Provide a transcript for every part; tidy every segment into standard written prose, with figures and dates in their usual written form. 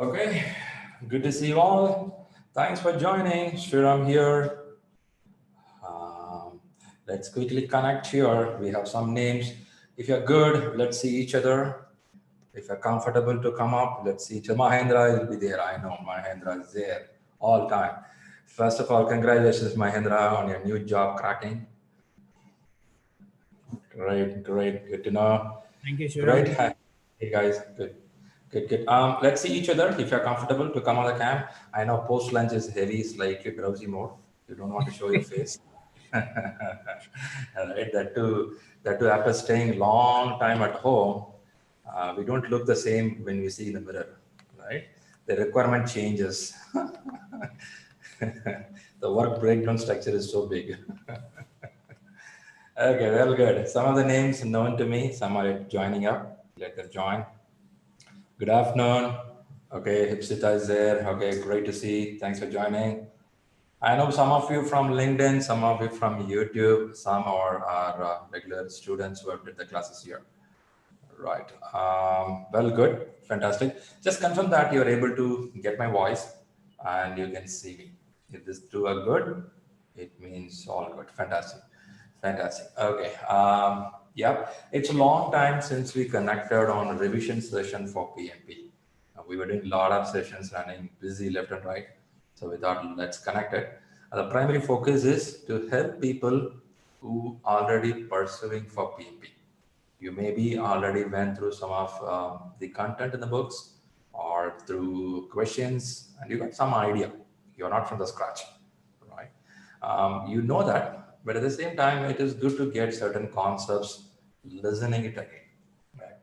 Okay, good to see you all. Thanks for joining. Shriram here. Um, let's quickly connect here. We have some names. If you're good, let's see each other. If you're comfortable to come up, let's see each other. Mahendra will be there. I know Mahendra is there all time. First of all, congratulations, Mahendra, on your new job cracking. Great, great, good to know. Thank you, Great. Shriram. Hey guys, good. Good, good. Let's see each other if you're comfortable to come on the cam. I know post lunch is heavy, slightly browsy mode. You don't want to show your face. Right, that too after staying long time at home, we don't look the same when we see in the mirror, right? The requirement changes. The work breakdown structure is so big. Okay, well, good. Some of the names known to me, some are joining up. Let them join. Good afternoon. Okay, Hipsita is there. Okay, great to see. Thanks for joining. I know some of you from LinkedIn, some of you from YouTube, some are regular students who have did the classes here. Right. Well, good. Fantastic. Just confirm that you're able to get my voice and you can see me. If these two are good, it means all good. Fantastic. Fantastic. Okay. Yeah, it's a long time since we connected on a revision session for PMP. We were doing a lot of sessions running busy left and right. So we thought let's connect it. The primary focus is to help people who already pursuing for PMP. You maybe already went through some of the content in the books or through questions and you got some idea. You're not from the scratch, right? You know that, but at the same time, it is good to get certain concepts, listening it again, right?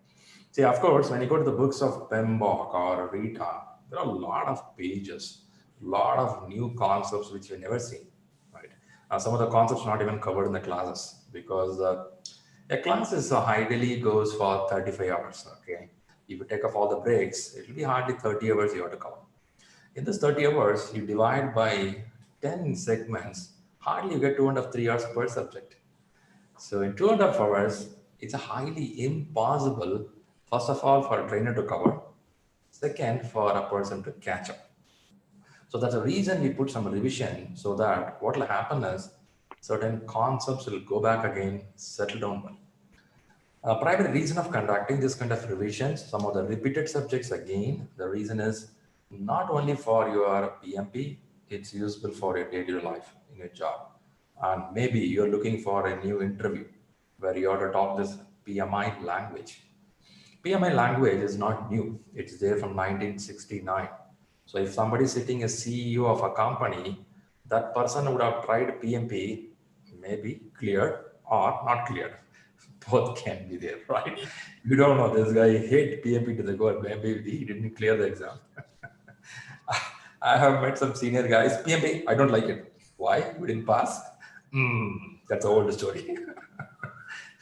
See, of course, when you go to the books of Pembroke or Rita, there are a lot of pages, a lot of new concepts which you've never seen, right? Some of the concepts not even covered in the classes because a class is ideally goes for 35 hours, okay? If you take off all the breaks, it will be hardly 30 hours you have to cover. In this 30 hours, you divide by 10 segments, hardly you get 2.5, 3 hours per subject. So in 2.5 hours, it's a highly impossible, first of all, for a trainer to cover, second, for a person to catch up. So that's the reason we put some revision so that what will happen is certain concepts will go back again, settle down well. Primary reason of conducting this kind of revisions, some of the repeated subjects again, the reason is not only for your PMP, it's useful for your daily life in your job. And maybe you're looking for a new interview where you have to talk this PMI language. PMI language is not new. It's there from 1969. So if somebody is sitting as CEO of a company, that person would have tried PMP, maybe cleared or not cleared. Both can be there, right? You don't know. This guy hate PMP to the core. Maybe he didn't clear the exam. I have met some senior guys. PMP, I don't like it. Why? We didn't pass. That's an old story.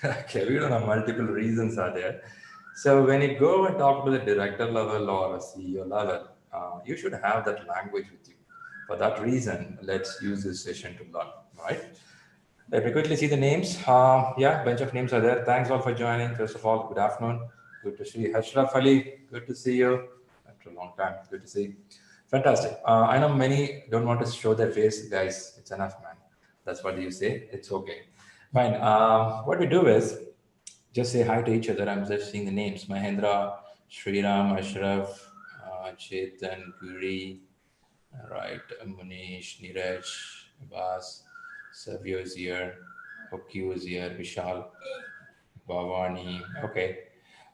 Okay, we don't know, multiple reasons are there. So when you go and talk to the director level or a CEO level, you should have that language with you. For that reason, let's use this session to learn, right? Let me quickly see the names. Yeah, bunch of names are there. Thanks all for joining. First of all, good afternoon. Good to see you. Ashraf Ali, good to see you. After a long time, good to see you. Fantastic. I know many don't want to show their face, guys. It's enough, man. That's what you say. It's okay. Fine. What we do is just say hi to each other. I'm just seeing the names. Mahendra, Shriram, Ashraf, Chetan, Guri, right, Munish, Neeraj, Abbas, Savio is here, Okyu is here, Vishal, Bhavani. Okay.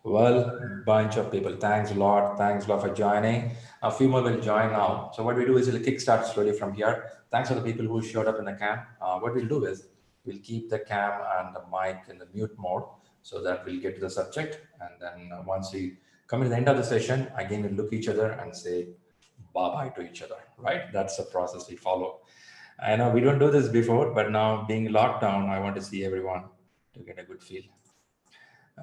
Well, bunch of people. Thanks a lot. Thanks a lot for joining. A few more will join now. So what we do is we'll kickstart slowly from here. Thanks for the people who showed up in the cam. What we'll do is we'll keep the cam and the mic in the mute mode so that we'll get to the subject. And then once we come to the end of the session, again, we'll look each other and say bye-bye to each other, right? That's the process we follow. I know we don't do this before, but now being locked down, I want to see everyone to get a good feel.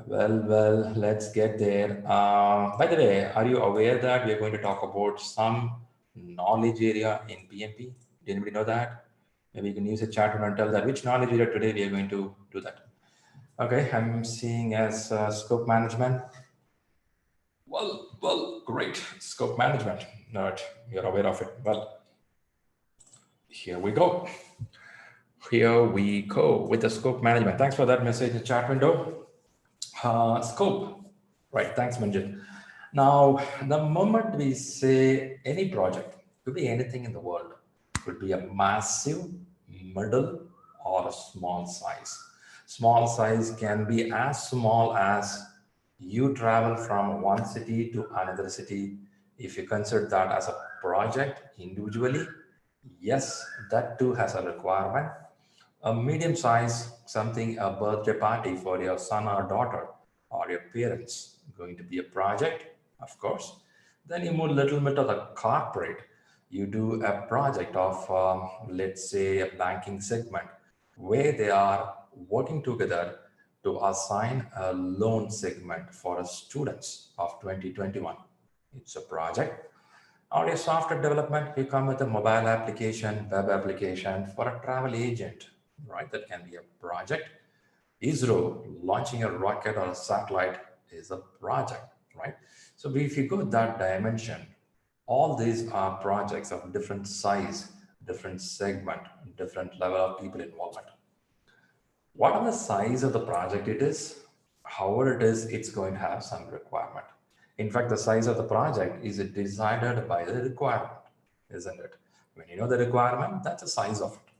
Well, let's get there. By the way, are you aware that we are going to talk about some knowledge area in PMP? Did anybody know that? Maybe you can use a chat and tell that which knowledge area today we are going to do that. Okay, I'm seeing as scope management. Well, great. Scope management. Not you're aware of it. Well, here we go. Here we go with the scope management. Thanks for that message in the chat window. Scope. Right. Thanks, Manjit. Now, the moment we say any project, could be anything in the world, could be a massive, middle, or a small size. Small size can be as small as you travel from one city to another city. If you consider that as a project individually, yes, that too has a requirement. A medium size, something, a birthday party for your son or daughter or your parents, going to be a project, of course. Then you move a little bit of the corporate. You do a project of, let's say, a banking segment where they are working together to assign a loan segment for students of 2021. It's a project. Or a software development, you come with a mobile application, web application for a travel agent, right? That can be a project. ISRO launching a rocket or a satellite is a project, right? So if you go that dimension, all these are projects of different size, different segment, different level of people involvement. Whatever the size of the project it is, however it is, it's going to have some requirement. In fact, the size of the project is decided by the requirement, isn't it? When you know the requirement, that's the size of it.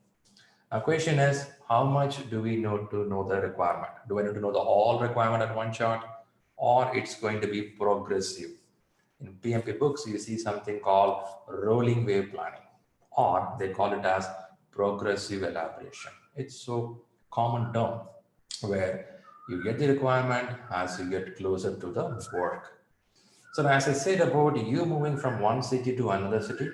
Now, question is, how much do we know to know the requirement? Do I need to know the all requirement at one shot, or it's going to be progressive? In PMP books, you see something called rolling wave planning, or they call it as progressive elaboration. It's so common term where you get the requirement as you get closer to the work. So as I said about you moving from one city to another city,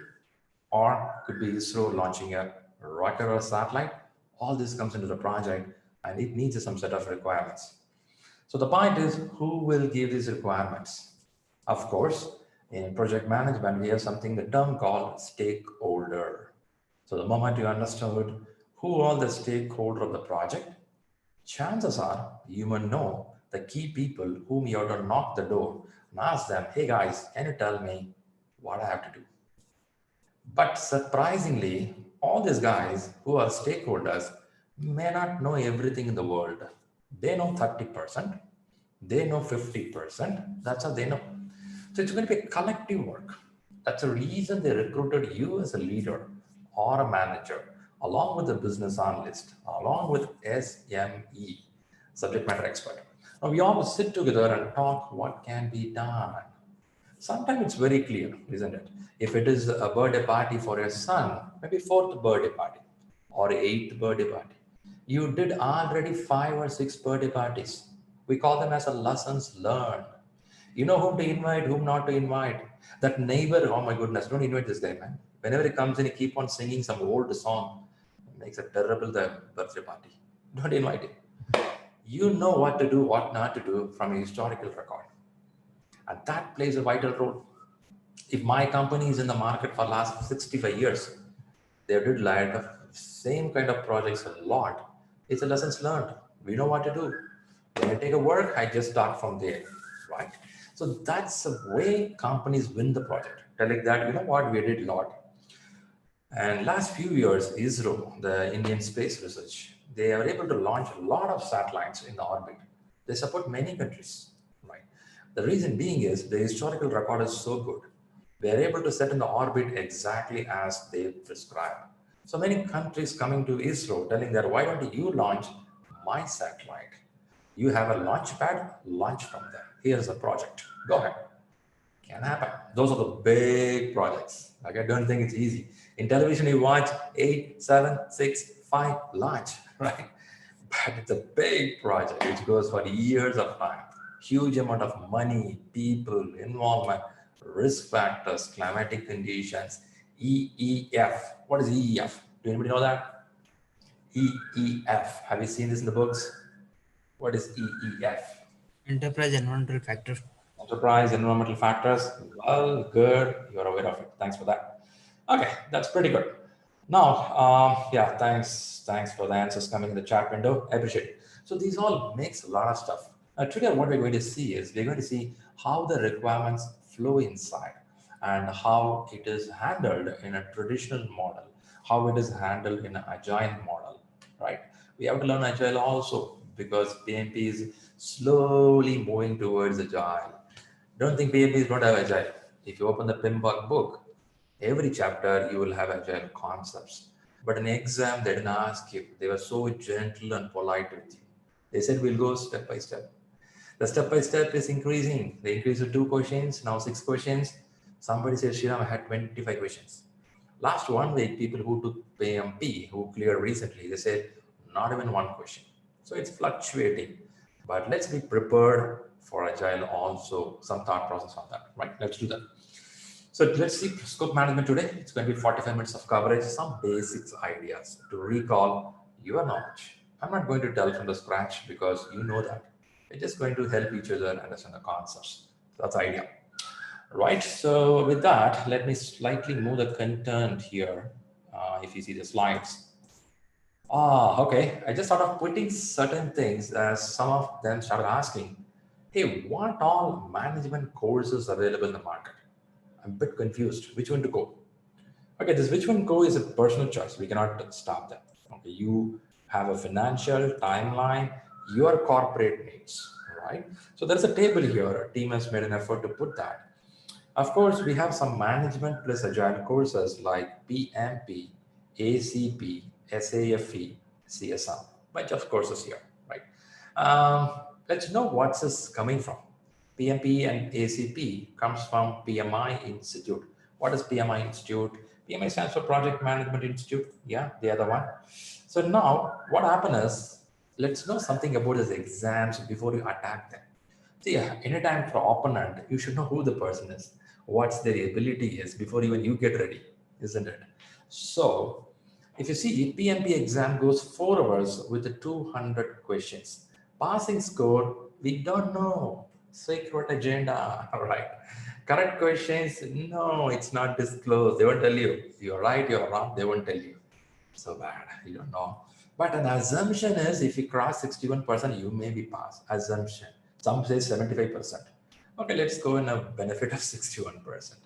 or could be ISRO launching a rocket or a satellite, all this comes into the project and it needs some set of requirements. So the point is, who will give these requirements? Of course, in project management, we have something, the term called stakeholder. So the moment you understood who are the stakeholder of the project, chances are you will know the key people whom you have to knock the door and ask them, hey guys, can you tell me what I have to do? But surprisingly, all these guys who are stakeholders may not know everything in the world. They know 30%, they know 50%, that's how they know. So it's going to be a collective work. That's the reason they recruited you as a leader or a manager, along with the business analyst, along with SME, subject matter expert. Now we all sit together and talk what can be done. Sometimes it's very clear, isn't it? If it is a birthday party for your son, maybe fourth birthday party or eighth birthday party, you did already 5 or 6 birthday parties. We call them as a lessons learned. You know whom to invite, whom not to invite. That neighbor, oh my goodness, don't invite this guy, man. Whenever he comes in, he keep on singing some old song. It makes a terrible birthday party. Don't invite him. You know what to do, what not to do from a historical record. And that plays a vital role. If my company is in the market for last 65 years, they did like the same kind of projects a lot. It's a lessons learned. We know what to do. When I take a work, I just start from there, right? So that's the way companies win the project. Telling that, you know what, we did a lot. And last few years, ISRO, the Indian Space Research, they are able to launch a lot of satellites in the orbit. They support many countries, right? The reason being is the historical record is so good. They are able to set in the orbit exactly as they prescribe. So many countries coming to ISRO telling that, why don't you launch my satellite? You have a launch pad, launch from there. Here's a project. Go ahead. Can happen. Those are the big projects. Like, I don't think it's easy. In television, you watch 8, 7, 6, 5, launch, right? But it's a big project which goes for years of time. Huge amount of money, people, involvement, risk factors, climatic conditions, EEF. What is EEF? Do anybody know that? EEF. Have you seen this in the books? What is EEF? Enterprise environmental factor. Enterprise environmental factors. Well, good. You're aware of it. Thanks for that. Okay, that's pretty good. Now, yeah, thanks for the answers coming in the chat window. I appreciate it. So these all makes a lot of stuff. Today, what we're going to see is we're going to see how the requirements flow inside, and how it is handled in a traditional model, how it is handled in an agile model, right? We have to learn agile also because PMP is slowly moving towards agile. Don't think PMP is not agile. If you open the PMP book, every chapter you will have agile concepts. But in exam, they didn't ask you. They were so gentle and polite with you. They said we'll go step by step. The step by step is increasing. They increased to 2 questions, now 6 questions. Somebody said, Shriram, I had 25 questions. Last 1 week, people who took PMP, who cleared recently, they said not even 1 question. So it's fluctuating. But let's be prepared for agile also, some thought process on that, right? Let's do that. So let's see scope management today. It's going to be 45 minutes of coverage, some basics ideas to recall your knowledge. I'm not going to tell from the scratch because you know that. We're just going to help each other understand the concepts. That's the idea. Right. So with that, let me slightly move the content here. If you see the slides. Okay. I just started putting certain things as some of them started asking, hey, what all management courses available in the market? I'm a bit confused. Which one to go? Okay, this which one go is a personal choice. We cannot stop that. Okay, you have a financial timeline, your corporate needs, right? So there's a table here. A team has made an effort to put that. Of course, we have some management plus agile courses like PMP, ACP, SAFE, CSM. Bunch of courses here, right? Let's know what's this coming from. PMP and ACP comes from PMI Institute. What is PMI Institute? PMI stands for Project Management Institute. Yeah, the other one. So now what happened is, let's know something about these exams before you attack them. See, anytime for opponent, you should know who the person is, what's their ability is before even you get ready, isn't it? So if you see, PMP exam goes 4 hours with the 200 questions. Passing score, we don't know. Secret agenda, all right. Correct questions, no, it's not disclosed. They won't tell you. You're right, you're wrong, they won't tell you. So bad, you don't know. But an assumption is if you cross 61%, you may be passed. Assumption. Some say 75%. Okay, let's go in a benefit of 61%.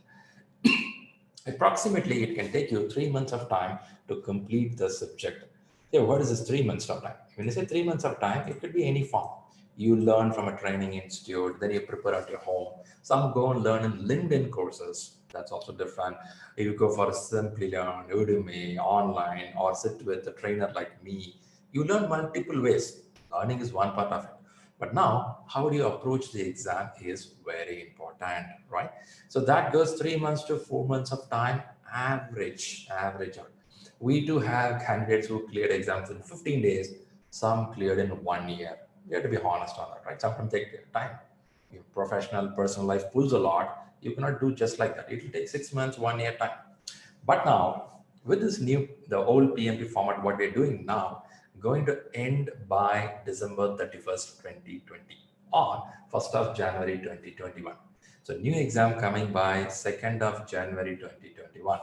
Approximately, it can take you 3 months of time to complete the subject. Yeah, what is this 3 months of time? When you say 3 months of time, it could be any form. You learn from a training institute, then you prepare at your home. Some go and learn in LinkedIn courses. That's also different. You go for a Simply Learn, Udemy, online, or sit with a trainer like me. You learn multiple ways. Learning is one part of it. But now, how do you approach the exam is very important, right? So that goes 3 months to 4 months of time, average out. We do have candidates who cleared exams in 15 days, some cleared in 1 year. You have to be honest on that, right? Sometimes take their time. Your professional, personal life pulls a lot. You cannot do just like that. It will take 6 months, 1 year time. But now, with this new, the old PMP format, what we're doing now, going to end by December 31st, 2020, or 1st of January 2021. So new exam coming by 2nd of January 2021.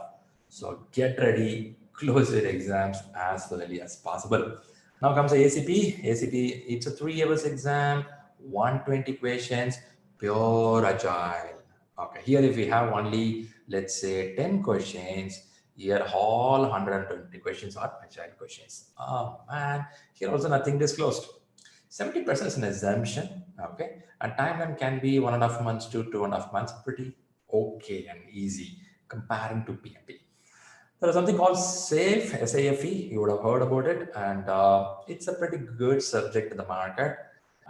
So get ready, close your exams as early as possible. Now comes the ACP. ACP, it's a 3 hours exam, 120 questions, pure agile. Okay, here if we have only, let's say 10 questions, here all 120 questions are agile questions. Oh man, here also nothing disclosed. 70% is an assumption, okay? And timeline can be 1.5 months to 2.5 months, pretty okay and easy comparing to PMP. There is something called SAFE, SAFE. You would have heard about it, and it's a pretty good subject in the market.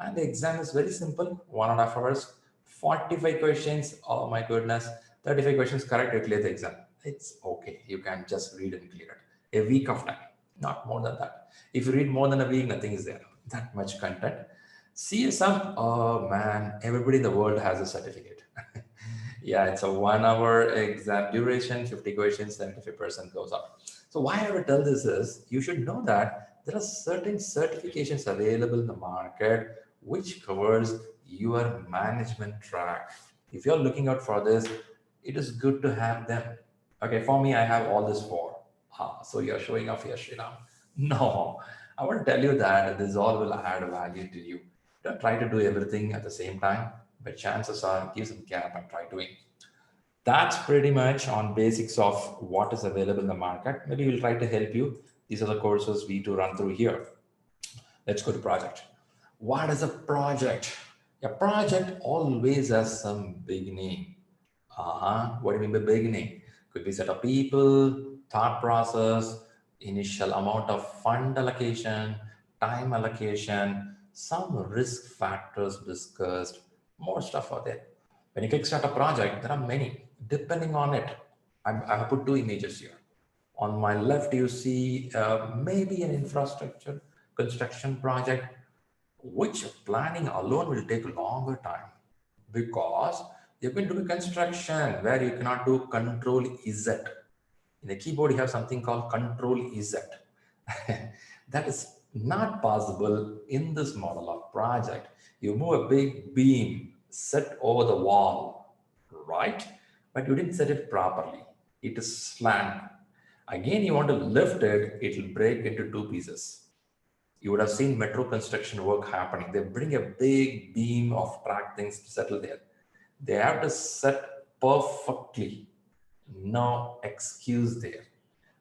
And the exam is very simple, 1.5 hours, 45 questions. Oh my goodness, 35 questions correct, you clear the exam. It's okay. You can just read and clear it. A week of time, not more than that. If you read more than a week, nothing is there. That much content. CSM, oh man, everybody in the world has a certificate. Yeah, it's a 1 hour exam duration, 50 questions, 75% goes up. So why I would tell this is you should know that there are certain certifications available in the market which covers your management track. If you're looking out for this, it is good to have them. Okay, for me, I have all this four. So you're showing off here, Shriram. No, I want to tell you that this all will add value to you. Don't try to do everything at the same time. but chances are give some gap and try doing. That's pretty much on basics of what is available in the market. Maybe we'll try to help you. These are the courses we do run through here. Let's go to project. What is a project? A project always has some beginning. What do you mean by beginning? Could be set of people, thought process, initial amount of fund allocation, time allocation, some risk factors discussed, more stuff out there. When you kickstart a project, there are many. Depending on it, I have put two images here. On my left, you see maybe an infrastructure construction project, which planning alone will take a longer time because you're going to do construction where you cannot do control Z. In the keyboard, you have something called control Z. That is not possible in this model of project. You move a big beam set over the wall, right? But you didn't set it properly. It is slant. Again, you want to lift it, it will break into two pieces. You would have seen metro construction work happening. They bring a big beam of track things to settle there. They have to set perfectly. No excuse there.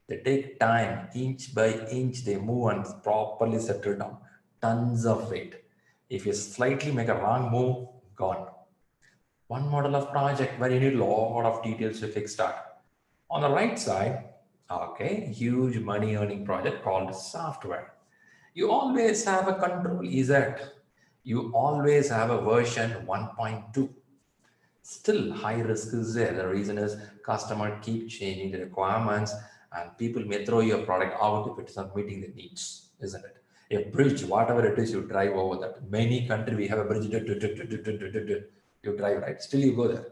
They take time, inch by inch, they move and properly settle down. Tons of weight. If you slightly make a wrong move, gone. One model of project where you need a lot of details to fix that. On the right side, okay, huge money earning project called software. You always have a control Z. You always have a version 1.2. Still high risk is there. The reason is customer keep changing the requirements and people may throw your product out if it's not meeting the needs, isn't it? A bridge, whatever it is, you drive over that. Many country we have a bridge, you drive, right? Still you go there.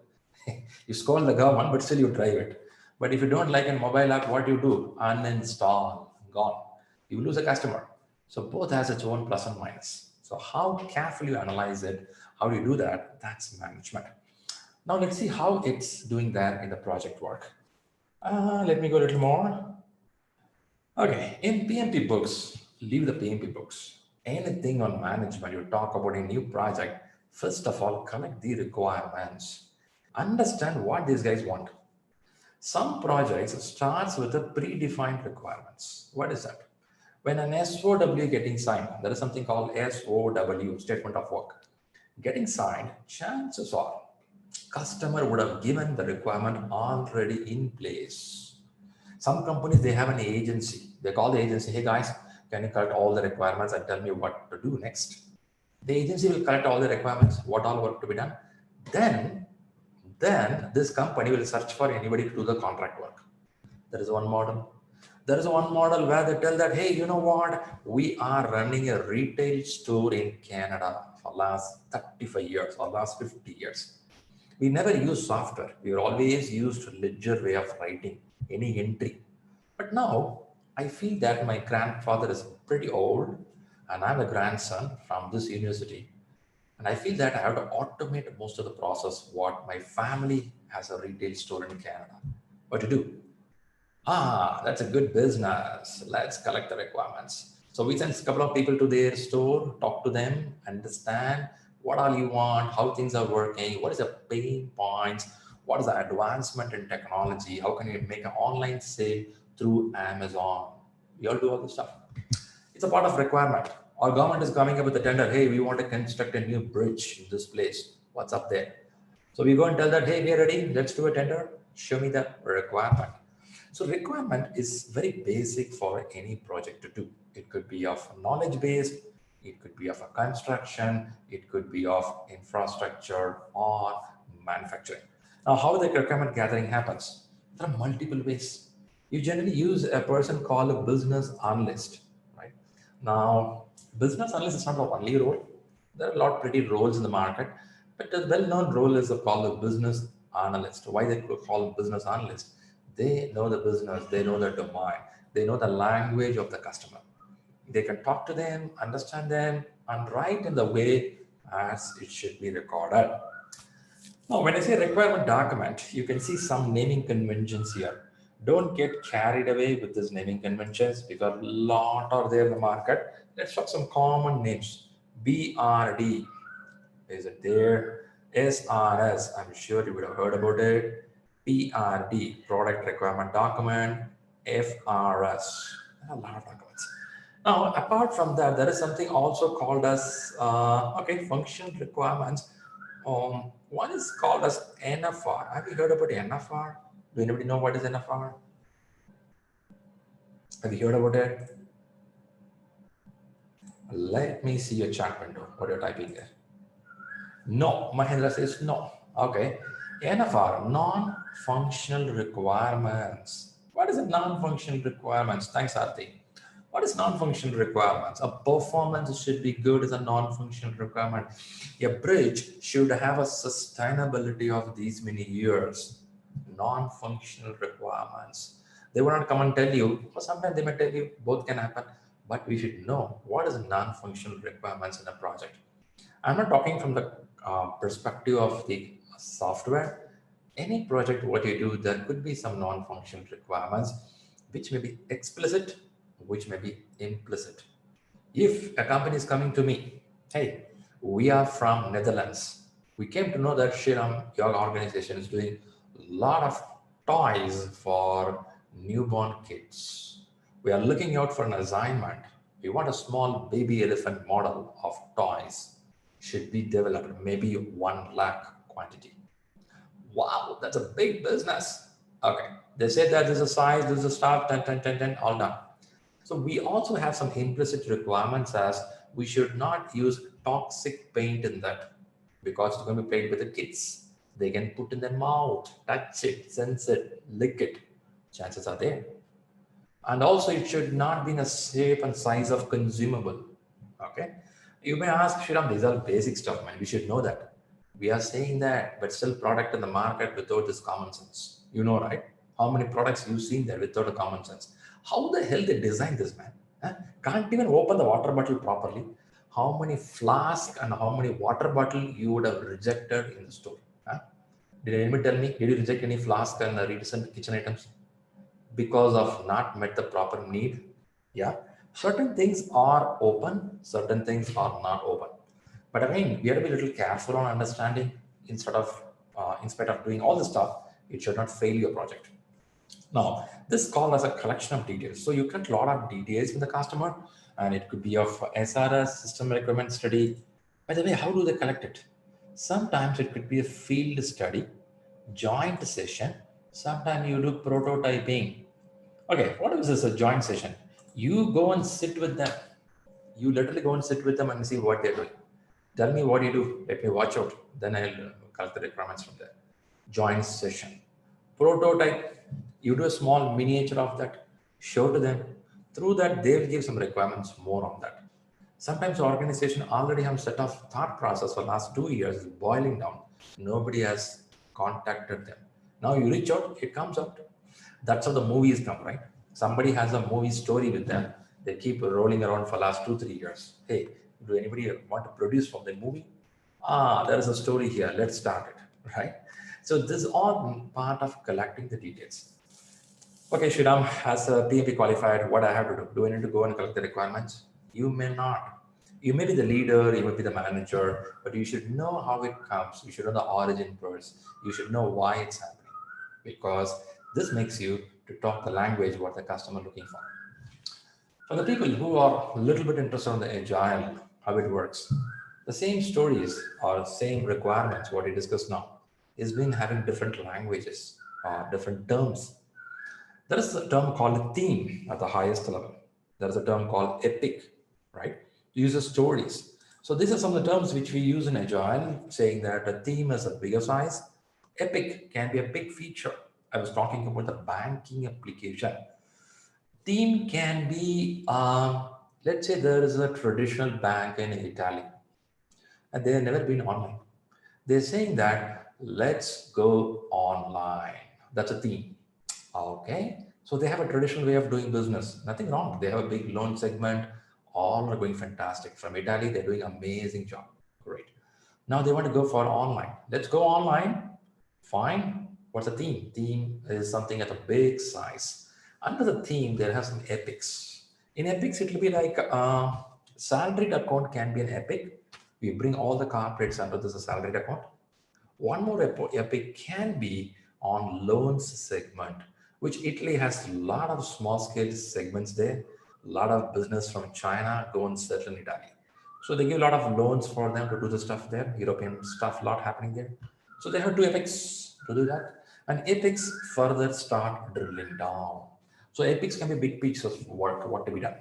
You scold the government, but still you drive it. But if you don't like a mobile app, what you do? Uninstall, gone. You lose a customer. So both has its own plus and minus. So how carefully you analyze it, how do you do that? That's management. Now let's see how it's doing that in the project work. Let me go a little more. Okay, in PMP books, leave the PMP books. Anything on management, you talk about a new project, first of all, collect the requirements. Understand what these guys want. Some projects starts with the predefined requirements. What is that? When an SOW getting signed, there is something called SOW, statement of work. Getting signed, chances are customer would have given the requirement already in place. Some companies, they have an agency. They call the agency, hey guys, can you collect all the requirements and tell me what to do next? The agency will collect all the requirements, what all work to be done. Then this company will search for anybody to do the contract work. There is one model. There is one model where they tell that, hey, you know what? We are running a retail store in Canada for last 35 years or last 50 years. We never use software. We always used ledger way of writing any entry. But now I feel that my grandfather is pretty old and I'm a grandson from this university. And I feel that I have to automate most of the process what my family has a retail store in Canada. What to do? That's a good business. Let's collect the requirements. So we send a couple of people to their store, talk to them, understand what all you want, how things are working, what is the pain points, what is the advancement in technology, how can you make an online sale through Amazon. We all do all this stuff. It's a part of requirement. Our government is coming up with a tender. Hey, we want to construct a new bridge in this place. What's up there? So we go and tell that, hey, we are ready. Let's do a tender. Show me the requirement. So requirement is very basic for any project to do. It could be of knowledge based, it could be of a construction, it could be of infrastructure or manufacturing. Now, how the requirement gathering happens? There are multiple ways. You generally use a person called a business analyst, right? Now, business analyst is not the only role. There are a lot of pretty roles in the market, but the well-known role is called a business analyst. Why they call business analyst? They know the business, they know the domain, they know the language of the customer. They can talk to them, understand them, and write in the way as it should be recorded. Now, when I say requirement document, you can see some naming conventions here. Don't get carried away with these naming conventions because a lot are there in the market. Let's talk some common names. BRD, is it there? SRS, I'm sure you would have heard about it. PRD, Product Requirement Document. FRS, a lot of documents. Now, apart from that, there is something also called as, functional requirements. One is called as NFR. Have you heard about NFR? Do anybody know what is NFR? Have you heard about it? Let me see your chat window. What you're typing there. No, Mahendra says no. Okay. NFR, non-functional requirements. What is a non-functional requirements? Thanks, Arti. What is non-functional requirements? A performance should be good as a non-functional requirement. A bridge should have a sustainability of these many years. Non-functional requirements. They will not come and tell you, or sometimes they may tell you both can happen, but we should know what is non-functional requirements in a project. I'm not talking from the perspective of the software. Any project, what you do, there could be some non-functional requirements, which may be explicit, which may be implicit. If a company is coming to me, hey, we are from Netherlands. We came to know that Shriram, your organization, is doing a lot of toys for newborn kids. We are looking out for an assignment. We want a small baby elephant model of toys should be developed, maybe 1 lakh quantity. Wow, that's a big business. Okay, they say that there's a size, there's a start, 10, 10, 10, 10, all done. So we also have some implicit requirements as we should not use toxic paint in that because it's going to be played with the kids. They can put in their mouth, touch it, sense it, lick it. Chances are there. And also it should not be in a shape and size of consumable. Okay. You may ask, Shriram, these are basic stuff, man. We should know that. We are saying that, but still product in the market without this common sense. You know, right? How many products you've seen there without a common sense? How the hell they designed this, man? Huh? Can't even open the water bottle properly. How many flask and how many water bottle you would have rejected in the store? Huh? Did anybody tell me? Did you reject any flask and recent kitchen items because of not met the proper need? Yeah. Certain things are open, certain things are not open. But again, we have to be a little careful on understanding instead of doing all this stuff, it should not fail your project. Now, this is called as a collection of details. So you collect a lot of details from the customer, and it could be of SRS, system requirement study. By the way, how do they collect it? Sometimes it could be a field study, joint session. Sometimes you do prototyping. Okay, what is this, a joint session? You go and sit with them. You literally go and sit with them and see what they're doing. Tell me what you do. Let me watch out. Then I'll collect the requirements from there. Joint session. Prototype. You do a small miniature of that. Show to them. Through that, they will give some requirements more on that. Sometimes the organization already have set of thought process for last 2 years is boiling down. Nobody has contacted them. Now you reach out, it comes out. That's how the movies come, right? Somebody has a movie story with them. They keep rolling around for last 2 3 years. Hey, do anybody want to produce from the movie? There is a story here. Let's start it, right? So this is all part of collecting the details. Okay, Shriram, as a PMP qualified, what I have to do? Do I need to go and collect the requirements? You may not. You may be the leader, you may be the manager, but you should know how it comes. You should know the origin first. You should know why it's happening, because this makes you to talk the language what the customer looking for. For the people who are a little bit interested in the agile, how it works, the same stories or same requirements, what we discussed now, is been having different languages or different terms. There is a term called theme at the highest level. There is a term called epic, right? Uses stories. So these are some of the terms which we use in Agile, saying that a theme is a bigger size. Epic can be a big feature. I was talking about the banking application. Theme can be, let's say there is a traditional bank in Italy and they have never been online. They're saying that let's go online. That's a theme. Okay. So they have a traditional way of doing business. Nothing wrong. They have a big loan segment. All are going fantastic. From Italy, they're doing amazing job. Great. Now they want to go for online. Let's go online. Fine. What's the theme? Theme is something at a big size. Under the theme, there has some epics. In epics, it will be like salaried account can be an epic. We bring all the corporates under this salaried account. One more epic can be on loans segment, which Italy has a lot of small scale segments there. A lot of business from China go and settle in Italy. So they give a lot of loans for them to do the stuff there, European stuff, lot happening there. So they have two epics to do that. And epics further start drilling down. So epics can be big pieces of work, what to be done.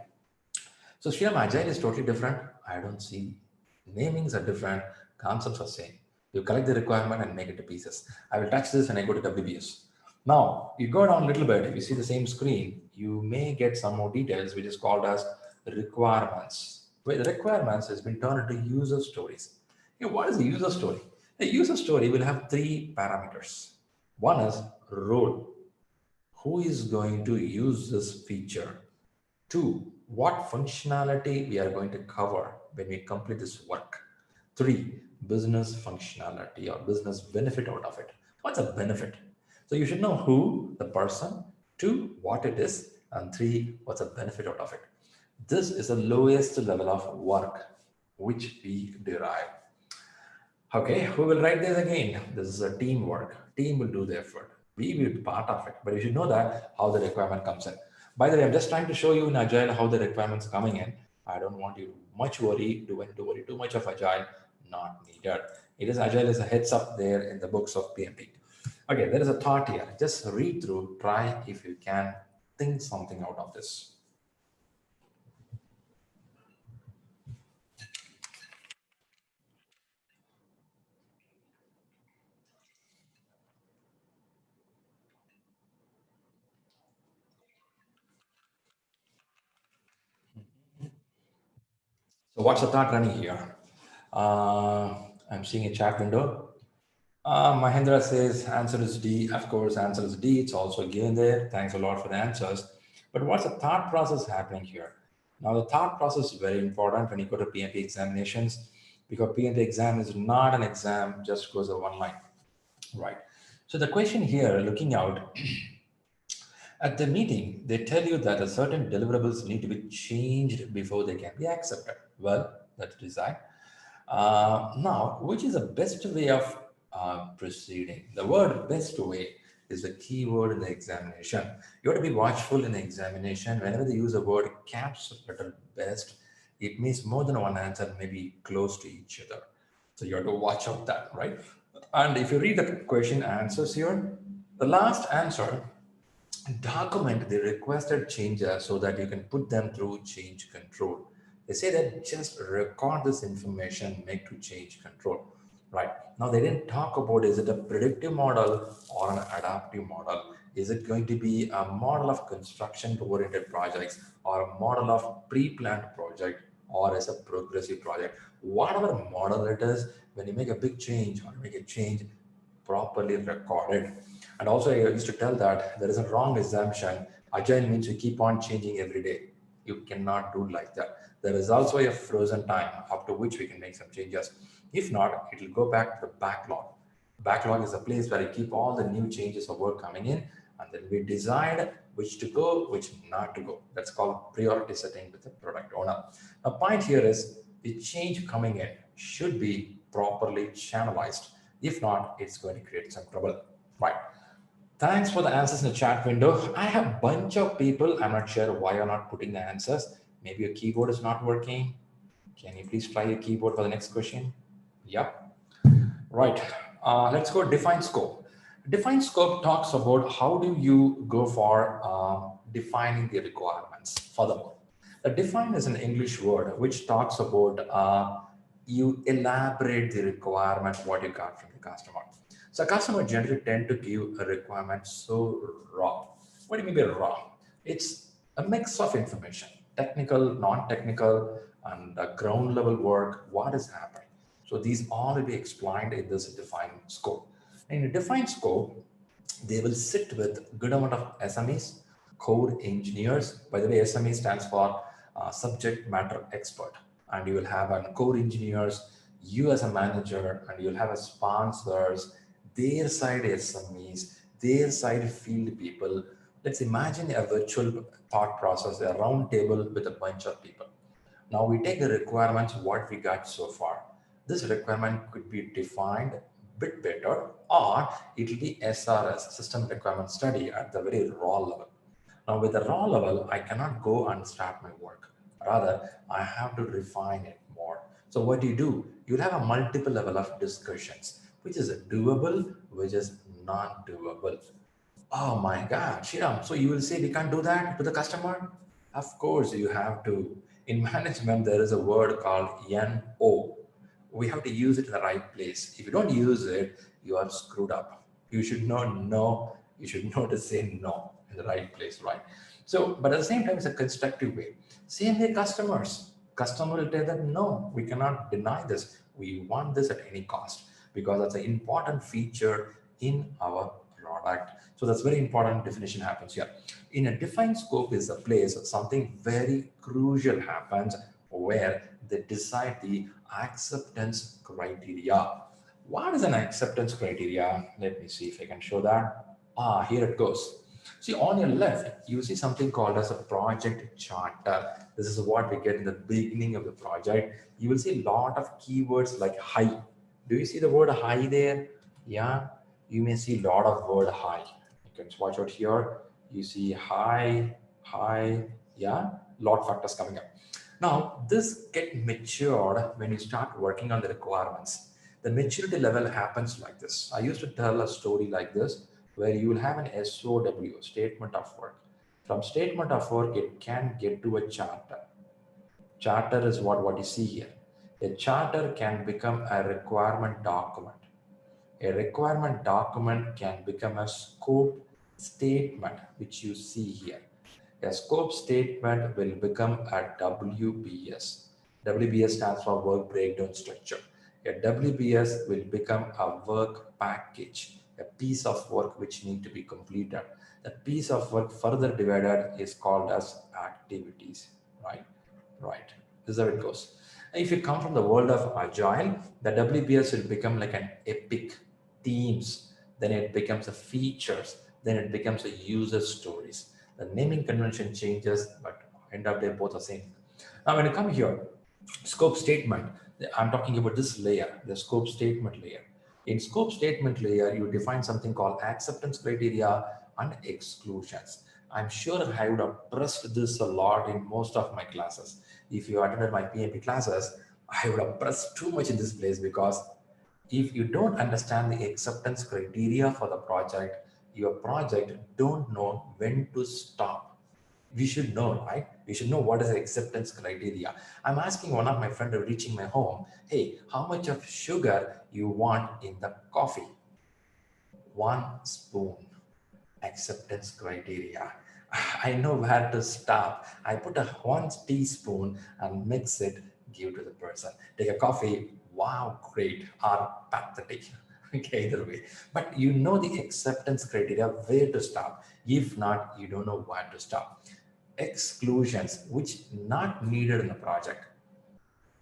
So Shriram, Agile is totally different. I don't see. Namings are different, concepts are same. You collect the requirement and make it to pieces. I will touch this when I go to WPS. Now, you go down a little bit, if you see the same screen, you may get some more details, which is called as requirements. Where the requirements has been turned into user stories. Hey, what is a user story? A user story will have three parameters. One is role. Who is going to use this feature? Two, what functionality we are going to cover when we complete this work. Three, business functionality or business benefit out of it. What's a benefit? So you should know who, the person, two, what it is, and three, what's a benefit out of it. This is the lowest level of work which we derive. Okay, who will write this again? This is a teamwork. Team will do the effort. We will be part of it, but you should know that how the requirement comes in. By the way, I'm just trying to show you in Agile how the requirements are coming in. I don't want you to much worry, to worry too much of Agile, not needed. It is Agile is a heads up there in the books of PMP. Okay, there is a thought here. Just read through, try if you can think something out of this. So what's the thought running here? I'm seeing a chat window. Mahendra says answer is D. Of course, answer is D. It's also given there. Thanks a lot for the answers. But what's the thought process happening here? Now, the thought process is very important when you go to PMP examinations because PMP exam is not an exam, just goes a one line, right? So the question here, looking out, at the meeting, they tell you that a certain deliverables need to be changed before they can be accepted. Well, that's design. Now, which is the best way of proceeding? The word best way is the key word in the examination. You have to be watchful in the examination. Whenever they use the word caps letter best, it means more than one answer, maybe close to each other. So you have to watch out that, right? And if you read the question answers here, the last answer document the requested changes so that you can put them through change control. They say that just record this information, make to change control. Right. Now they didn't talk about is it a predictive model or an adaptive model? Is it going to be a model of construction oriented projects or a model of pre-planned project or as a progressive project? Whatever model it is, when you make a big change or make a change, properly recorded. And also, I used to tell that there is a wrong assumption. Agile means you keep on changing every day. You cannot do like that. There is also a frozen time up to which we can make some changes. If not, it will go back to the backlog. Backlog is a place where you keep all the new changes of work coming in, and then we decide which to go, which not to go. That's called priority setting with the product owner. The point here is the change coming in should be properly channelized. If not, it's going to create some trouble. Right. Thanks for the answers in the chat window. I have a bunch of people. I'm not sure why you're not putting the answers. Maybe your keyboard is not working. Can you please try your keyboard for the next question? Yep. Right. Let's go define scope. Define scope talks about how do you go for defining the requirements. Furthermore, the define is an English word which talks about you elaborate the requirement what you got from the customer. So customer generally tend to give a requirement so raw. What do you mean by raw? It's a mix of information, technical, non-technical, and ground level work, what is happening. So these all will be explained in this defined scope. In a defined scope, they will sit with good amount of SMEs, core engineers. By the way, SME stands for subject matter expert. And you will have a core engineers, you as a manager, and you'll have a sponsors, their side SMEs, their side field people. Let's imagine a virtual thought process, a round table with a bunch of people. Now we take the requirements, what we got so far. This requirement could be defined bit better, or it will be SRS, System Requirement Study, at the very raw level. Now with the raw level, I cannot go and start my work. Rather, I have to refine it more. So what do? You'll have a multiple level of discussions, which is doable, which is not doable. Oh my God, Shriram. So you will say we can't do that to the customer? Of course, you have to. In management, there is a word called NO. We have to use it in the right place. If you don't use it, you are screwed up. You should know no. You should know to say no in the right place, right? So, but at the same time, it's a constructive way. Same way, customers. Customer will tell them, no, we cannot deny this. We want this at any cost because that's an important feature in our product. So that's very important definition happens here. In a defined scope is a place something very crucial happens where they decide the acceptance criteria. What is an acceptance criteria? Let me see if I can show that. Here it goes. See, on your left, you see something called as a project charter. This is what we get in the beginning of the project. You will see a lot of keywords like high. Do you see the word high there? Yeah, you may see a lot of word high. You can watch out here. You see high, yeah, lot factors coming up. Now, this get matured when you start working on the requirements. The maturity level happens like this. I used to tell a story like this, where you will have an SOW, statement of work. From statement of work, it can get to a charter. Charter is what you see here. A charter can become a requirement document. A requirement document can become a scope statement, which you see here. A scope statement will become a WBS. WBS stands for work breakdown structure. A WBS will become a work package, a piece of work which need to be completed. That piece of work further divided is called as activities, right? Right. This is how it goes. If you come from the world of Agile, the WBS will become like an epic themes. Then it becomes a features. Then it becomes a user stories. The naming convention changes, but end up they both are same. Now, when you come here, scope statement, I'm talking about this layer, the scope statement layer. In scope statement layer, you define something called acceptance criteria and exclusions. I'm sure I would have pressed this a lot in most of my classes. If you attended my PMP classes, I would have pressed too much in this place because if you don't understand the acceptance criteria for the project, your project don't know when to stop. We should know, right? We should know what is the acceptance criteria. I'm asking one of my friends reaching my home, hey, how much of sugar you want in the coffee? 1 spoon. Acceptance criteria. I know where to stop. I put a 1 teaspoon and mix it, give to the person. Take a coffee, wow, great, or pathetic. Okay, either way. But you know the acceptance criteria, where to stop. If not, you don't know where to stop. Exclusions, which not needed in the project.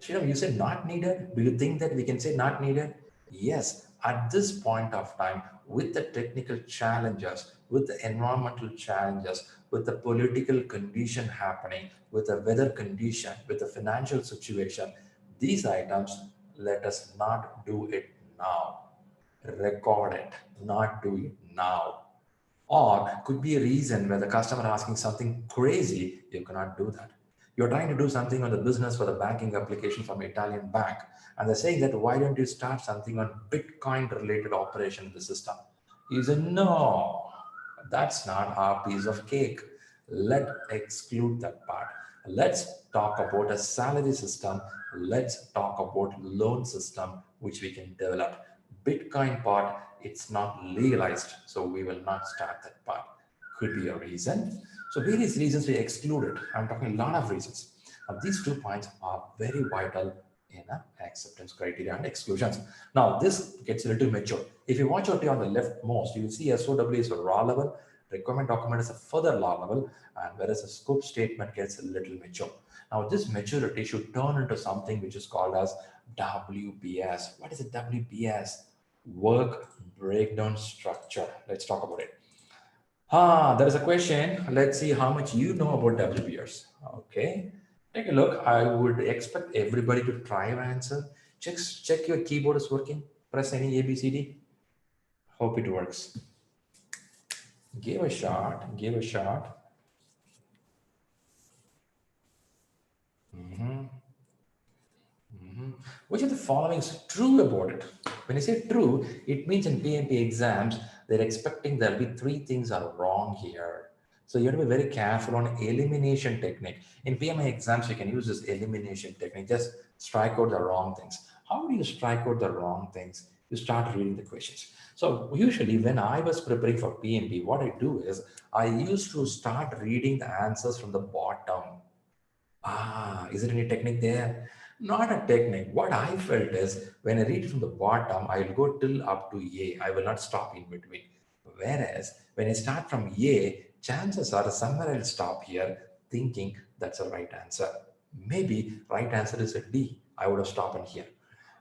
Shriram, you said not needed. Do you think that we can say not needed? Yes, at this point of time, with the technical challenges, with the environmental challenges, with the political condition happening, with the weather condition, with the financial situation, these items, let us not do it now. Record it, not do it now. Or could be a reason where the customer asking something crazy, you cannot do that. You're trying to do something on the business for the banking application from Italian bank, and they're saying that why don't you start something on Bitcoin related operation in the system? You say, no, that's not our piece of cake. Let exclude that part. Let's talk about a salary system. Let's talk about loan system, which we can develop. Bitcoin part, it's not legalized, so we will not start that part. Could be a reason. So various reasons we excluded. I'm talking a lot of reasons. Now, these 2 points are very vital in acceptance criteria and exclusions. Now, this gets a little mature. If you watch out here on the leftmost, you will see SOW is a raw level, requirement document is a further raw level, and whereas a scope statement gets a little mature. Now, this maturity should turn into something which is called as WBS. What is a WBS? Work breakdown structure. Let's talk about it. There is a question. Let's see how much you know about WBS. Okay, take a look. I would expect everybody to try and answer. Check your keyboard is working. Press any ABCD. Hope it works. Give a shot. Give a shot. Which of the following is true about it? When you say true, it means in PMP exams, they're expecting there'll be three things are wrong here. So you have to be very careful on elimination technique. In PMI exams, you can use this elimination technique. Just strike out the wrong things. How do you strike out the wrong things? You start reading the questions. So usually when I was preparing for PMP, what I do is I used to start reading the answers from the bottom. Is there any technique there? Not a technique. What I felt is when I read from the bottom, I will go till up to A. I will not stop in between. Whereas when I start from A, chances are somewhere I'll stop here thinking that's a right answer. Maybe right answer is a D. I would have stopped in here.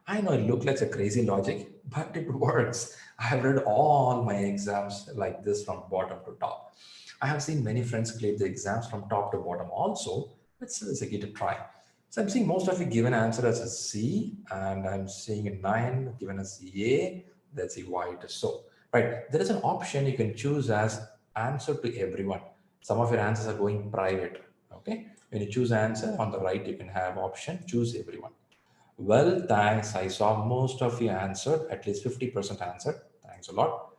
I know it looks like a crazy logic, but it works. I have read all my exams like this from bottom to top. I have seen many friends clear the exams from top to bottom also. Let's give it a try. So I'm seeing most of you given answer as a C, and I'm seeing a 9 given as A. Let's see why it is so. Right, there is an option you can choose as answer to everyone. Some of your answers are going private. Okay, when you choose answer on the right, you can have option choose everyone. Well, thanks. I saw most of you answered, at least 50% answered. Thanks a lot.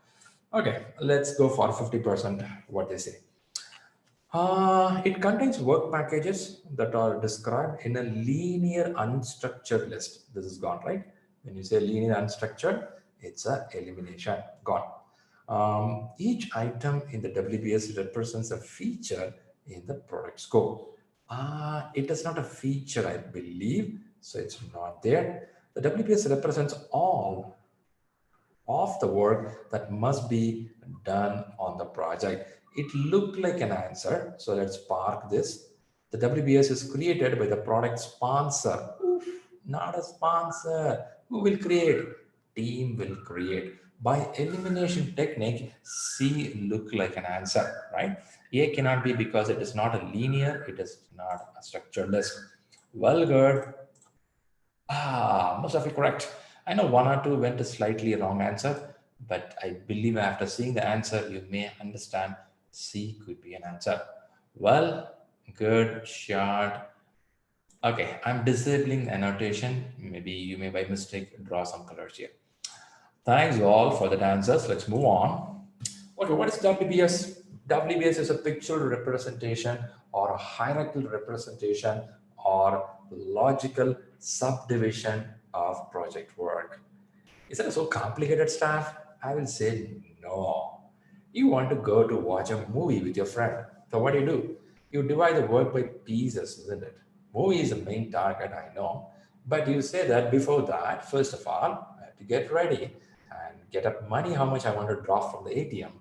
Okay, let's go for 50%, what they say. It contains work packages that are described in a linear unstructured list. This is gone, right? When you say linear unstructured, it's a elimination, gone. Each item in the WPS represents a feature in the product scope. It is not a feature, I believe, so it's not there. The WPS represents all of the work that must be done on the project. It looked like an answer, so let's park this. The WBS is created by the product sponsor. Oof, not a sponsor. Who will create? Team will create. By elimination technique, C look like an answer, right? A cannot be because it is not a linear, it is not a structured list. Well, good. Most of it correct. I know one or two went a slightly wrong answer, but I believe after seeing the answer, you may understand C could be an answer. Well, good shot. Okay, I'm disabling annotation. Maybe you may by mistake draw some colors here. Thanks all for the answers. Let's move on. Okay, what is WBS? WBS is a picture representation or a hierarchical representation or logical subdivision of project work. Is it so complicated stuff? I will say no. You want to go to watch a movie with your friend. So what do? You divide the work by pieces, isn't it? Movie is the main target, I know. But you say that before that, first of all, I have to get ready and get up money, how much I want to draw from the ATM.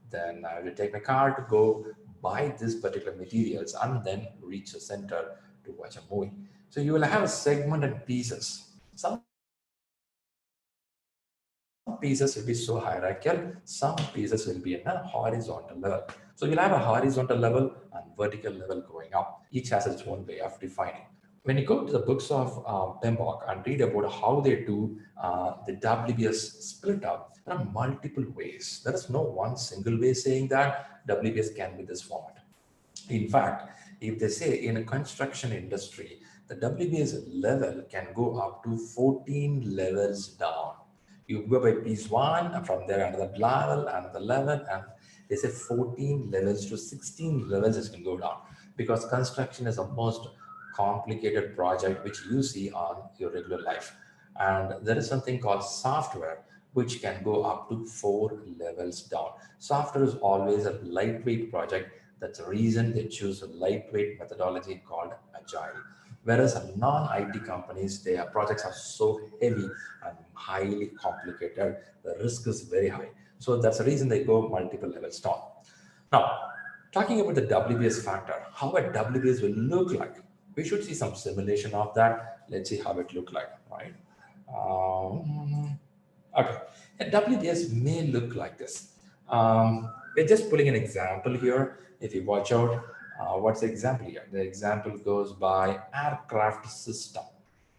Then I will take my car to go buy this particular materials and then reach the center to watch a movie. So you will have a segment and pieces. Some pieces will be so hierarchical, some pieces will be in a horizontal level. So you'll have a horizontal level and vertical level going up. Each has its own way of defining. When you go to the books of PMBOK and read about how they do the WBS split up, there are multiple ways. There is no one single way saying that WBS can be this format. In fact, if they say in a construction industry, the WBS level can go up to 14 levels down. You go by piece one, and from there another level, another level, and they say 14 levels to 16 levels it can go down because construction is the most complicated project which you see on your regular life. And there is something called software which can go up to 4 levels down. Software is always a lightweight project. That's the reason they choose a lightweight methodology called Agile. Whereas non-IT companies, their projects are so heavy and highly complicated, the risk is very high. So that's the reason they go multiple levels down. Now, talking about the WBS factor, how a WBS will look like. We should see some simulation of that. Let's see how it look like, right? Okay, a WBS may look like this. We're just putting an example here. If you watch out, what's the example here? The example goes by aircraft system.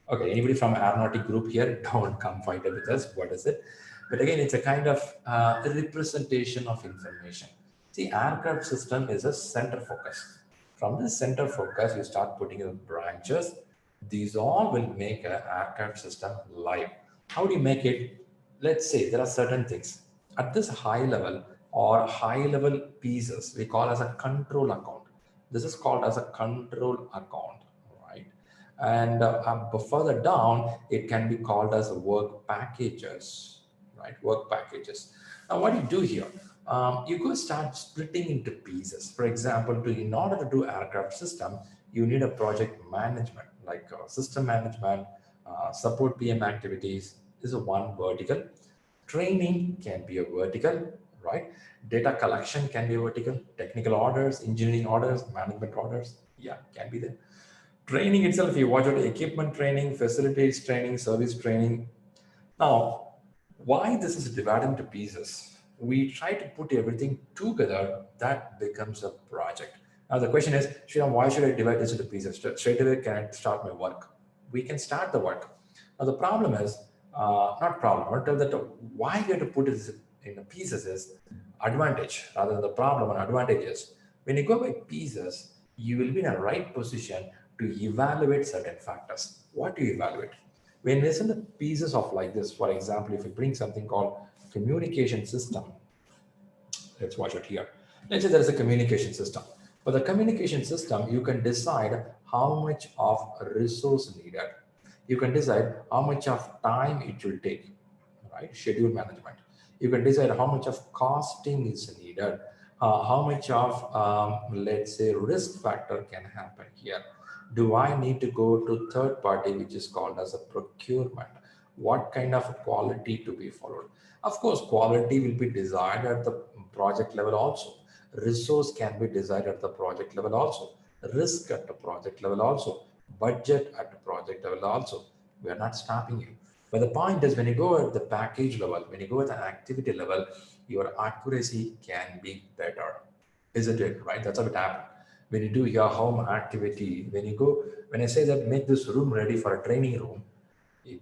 Okay, anybody from aeronautic group here? Don't come fight it with us. What is it? But again, it's a kind of a representation of information. See, aircraft system is a center focus. From this center focus, you start putting in branches. These all will make an aircraft system live. How do you make it? Let's say there are certain things at this high level or high level pieces we call as a control account. This is called as a control account, right? And further down, it can be called as work packages, right? Work packages. Now, what do you do here? You go start splitting into pieces. For example, in order to do aircraft system, you need a project management, like system management, support PM activities is a one vertical. Training can be a vertical, right? Data collection can be a vertical. Technical orders, engineering orders, management orders, yeah, can be there. Training itself, you watch out equipment training, facilities training, service training. Now, why this is divided into pieces? We try to put everything together, that becomes a project. Now the question is, Shriram, why should I divide this into pieces? Straight away, can I start my work? We can start the work. Now the problem is, not problem, I'll tell that why we have to put it in the pieces is advantage rather than the problem. And advantage is, when you go by pieces, you will be in a right position to evaluate certain factors. What do you evaluate? When we listen to pieces of like this, for example, if we bring something called communication system, let's watch it here. Let's say there is a communication system. For the communication system, you can decide how much of resource needed. You can decide how much of time it will take, right? Schedule management. You can decide how much of costing is needed, how much of, let's say, risk factor can happen here. Do I need to go to third party, which is called as a procurement? What kind of quality to be followed? Of course, quality will be desired at the project level also. Resource can be desired at the project level also. Risk at the project level also. Budget at the project level also. We are not stopping you. But the point is, when you go at the package level, when you go at the activity level, your accuracy can be better. Isn't it? Right? That's how it happens. When you do your home activity, when I say that make this room ready for a training room,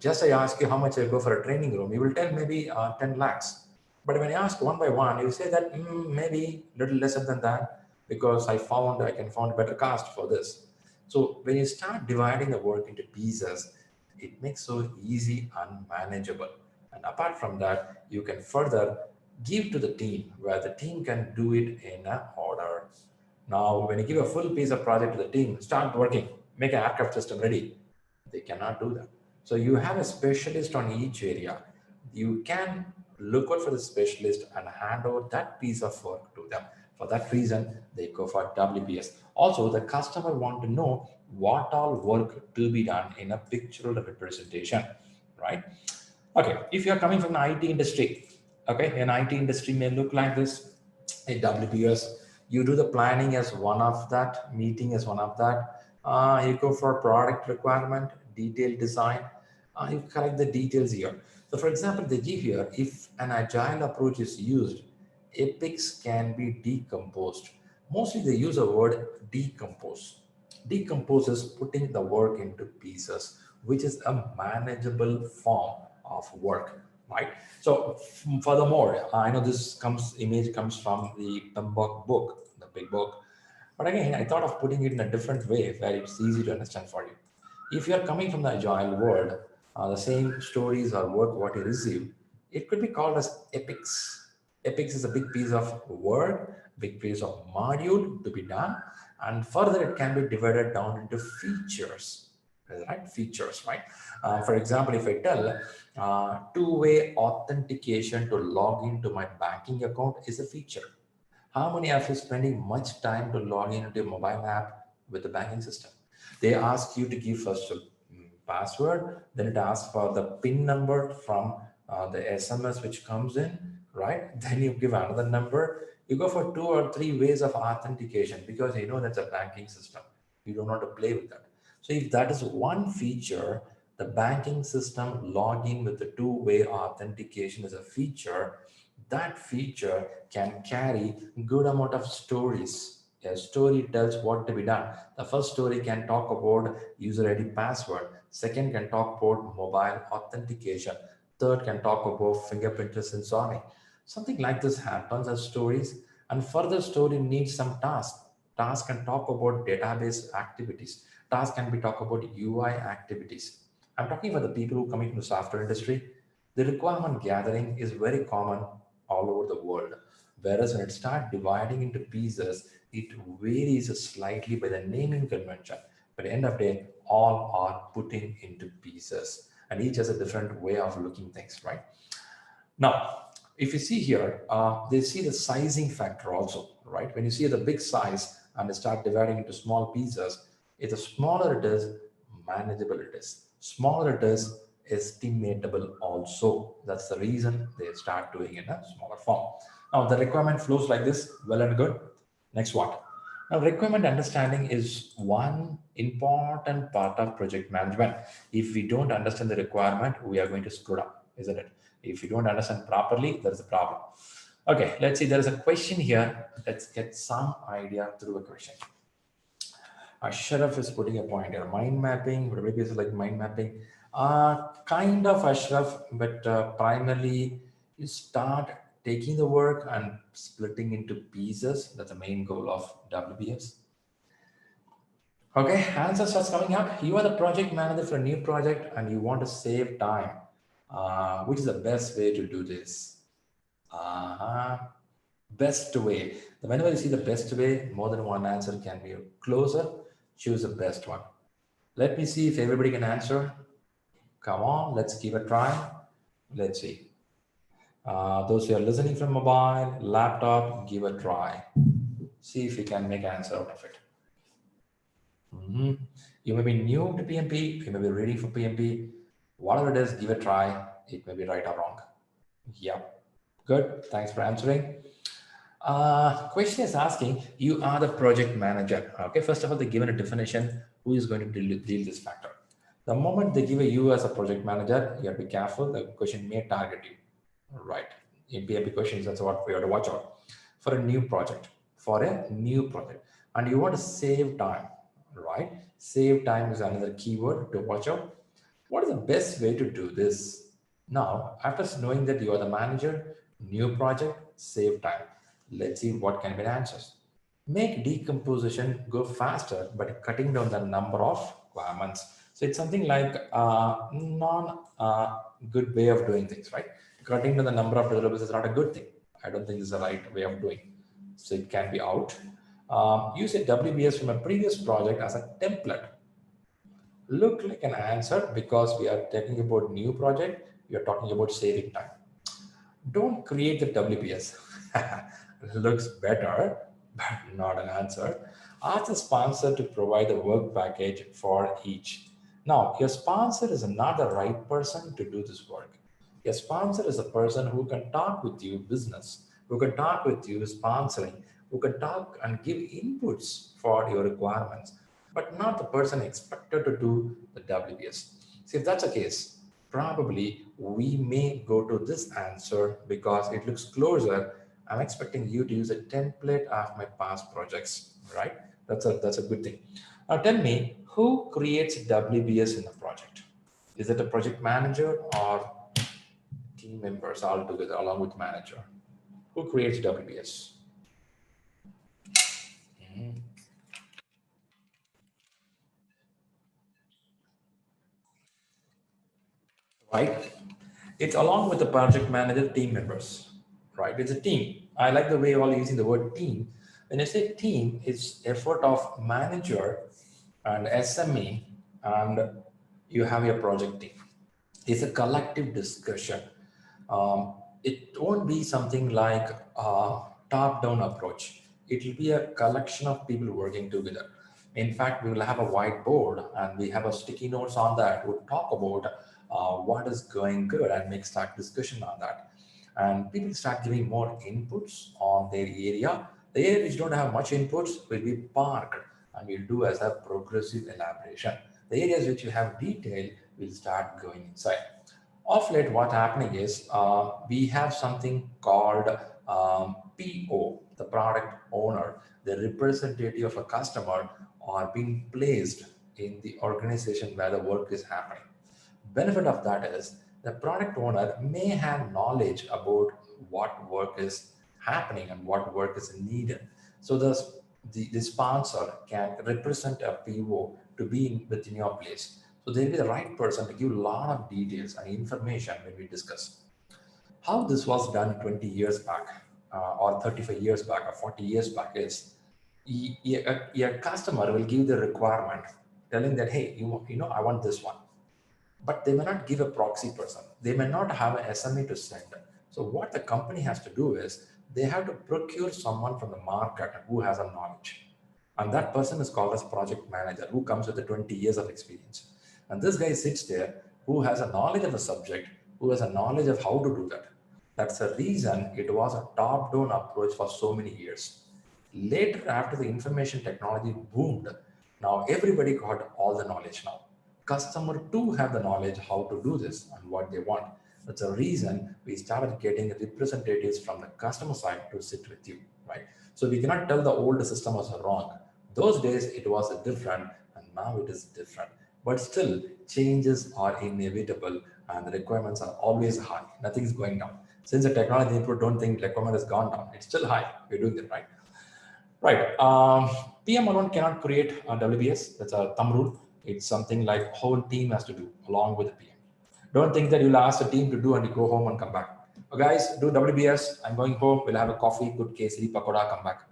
just I ask you how much I go for a training room, you will tell maybe 10 lakhs. But when I ask one by one, you say that maybe little lesser than that because I can find better cost for this. So when you start dividing the work into pieces, it makes so easy and manageable. And apart from that, you can further give to the team where the team can do it in a order. Now, when you give a full piece of project to the team, start working, make an aircraft system ready. They cannot do that. So you have a specialist on each area. You can look out for the specialist and hand over that piece of work to them. For that reason, they go for WPS. Also, the customer want to know what all work to be done in a pictorial representation, right? Okay, if you are coming from the IT industry, okay, an IT industry may look like this. A WPS, you do the planning as one of that, meeting as one of that. You go for product requirement, detailed design. You collect the details here. So, for example, they give here if an agile approach is used, epics can be decomposed. Mostly they use a word decompose. Decompose is putting the work into pieces, which is a manageable form of work, right? So furthermore, I know this image comes from the Pembroke book, the big book. But again, I thought of putting it in a different way where it's easy to understand for you. If you're coming from the agile world, the same stories or work what you receive, it could be called as epics. Epics is a big piece of work, big piece of module to be done, and further it can be divided down into features, right? Features, right? For example, if I tell two-way authentication to log into my banking account is a feature. How many of you spending much time to log into a mobile app with the banking system? They ask you to give first a password, then it asks for the PIN number from the SMS which comes in, right? Then you give another number. You go for 2 or 3 ways of authentication because you know that's a banking system. You don't want to play with that. So if that is one feature, the banking system login with the two-way authentication is a feature. That feature can carry good amount of stories A story tells what to be done. The first story can talk about user ID password. Second can talk about mobile authentication. Third can talk about fingerprint sensoring. Something like this happens as stories. And further story needs some task. Task can talk about database activities. Task can be talk about UI activities. I'm talking about the people who come into the software industry. The requirement gathering is very common all over the world. Whereas when it starts dividing into pieces, it varies slightly by the naming convention. But at the end of the day, all are putting into pieces, and each has a different way of looking things, right? Now, if you see here, they see the sizing factor also, right? When you see the big size and they start dividing into small pieces, the smaller it is, manageable it is. Smaller it is, estimatable also. That's the reason they start doing it in a smaller form. Now, the requirement flows like this, well and good. Next one. Now, requirement understanding is one important part of project management. If we don't understand the requirement, we are going to screw up, isn't it? If you don't understand properly, there is a problem. Okay, let's see. There is a question here. Let's get some idea through a question. Ashraf is putting a point here. Mind mapping, maybe it's like mind mapping. Kind of Ashraf, but primarily you start taking the work and splitting into pieces. That's the main goal of WPS. Okay, answer starts coming up. You are the project manager for a new project and you want to save time. Which is the best way to do this? Best way. Whenever you see the best way, more than one answer can be closer. Choose the best one. Let me see if everybody can answer. Come on, let's give a try. Let's see. Those who are listening from mobile, laptop, give a try. See if you can make an answer out of it. You may be new to PMP, you may be ready for PMP. Whatever it is, give a try. It may be right or wrong. Yep. Good. Thanks for answering. Question is asking, you are the project manager. Okay, first of all, they given a definition, who is going to deal this factor. The moment they give you as a project manager, you have to be careful. The question may target you, right? In PMP questions, that's what we have to watch out for a new project, and you want to save time, right? Save time is another keyword to watch out. What is the best way to do this? Now, after knowing that you are the manager, new project, save time. Let's see what can be the answers. Make decomposition go faster, but cutting down the number of requirements. So it's something like non-good way of doing things, right? Cutting down the number of developers is not a good thing. I don't think this is the right way of doing. So it can be out. Use a WBS from a previous project as a template. Look like an answer because we are talking about new project. We are talking about saving time. Don't create the WPS. Looks better, but not an answer. Ask the sponsor to provide the work package for each. Now, your sponsor is not the right person to do this work. Your sponsor is a person who can talk with you business, who can talk with you sponsoring, who can talk and give inputs for your requirements, but not the person expected to do the WPS. See, if that's the case, probably we may go to this answer because it looks closer. I'm expecting you to use a template of my past projects, right? That's a good thing. Now tell me, who creates WBS in a project? Is it a project manager or team members all together along with manager? Who creates WBS? Right? It's along with the project manager team members, right? It's a team. I like the way you're all using the word team. When I say team, it's effort of manager and SME, and you have your project team. It's a collective discussion. It won't be something like a top-down approach. It will be a collection of people working together. In fact, we will have a whiteboard and we have a sticky notes on that. We'll talk about what is going good and make start discussion on that. And people start giving more inputs on their area. The area which don't have much inputs will be parked and we'll do as a progressive elaboration. The areas which you have detail will start going inside. Of late, what's happening is we have something called PO, the product owner. the representative of a customer are being placed in the organization where the work is happening. Benefit of that is the product owner may have knowledge about what work is happening and what work is needed. So the sponsor can represent a PO to be within your place. So they'll be the right person to give a lot of details and information when we discuss. How this was done 20 years back, or 35 years back, or 40 years back is your customer will give the requirement telling that, hey, I want this one, but they may not give a proxy person. They may not have an SME to send. So what the company has to do is they have to procure someone from the market who has a knowledge. And that person is called as project manager, who comes with the 20 years of experience. And this guy sits there who has a knowledge of the subject, who has a knowledge of how to do that. That's the reason it was a top-down approach for so many years. Later, after the information technology boomed, now everybody got all the knowledge now. Customer too have the knowledge how to do this and what they want. That's the reason we started getting representatives from the customer side to sit with you, right? So we cannot tell the old system was wrong. Those days it was different and now it is different. But still, changes are inevitable and the requirements are always high. Nothing is going down. Since the technology input, don't think requirement has gone down. It's still high. We're doing it right. Right. PM alone cannot create a WBS. That's a thumb rule. It's something like whole team has to do along with the PM. Don't think that you'll ask the team to do and you go home and come back. Oh, guys, do WBS. I'm going home. We'll have a coffee, good kesari, pakoda, come back.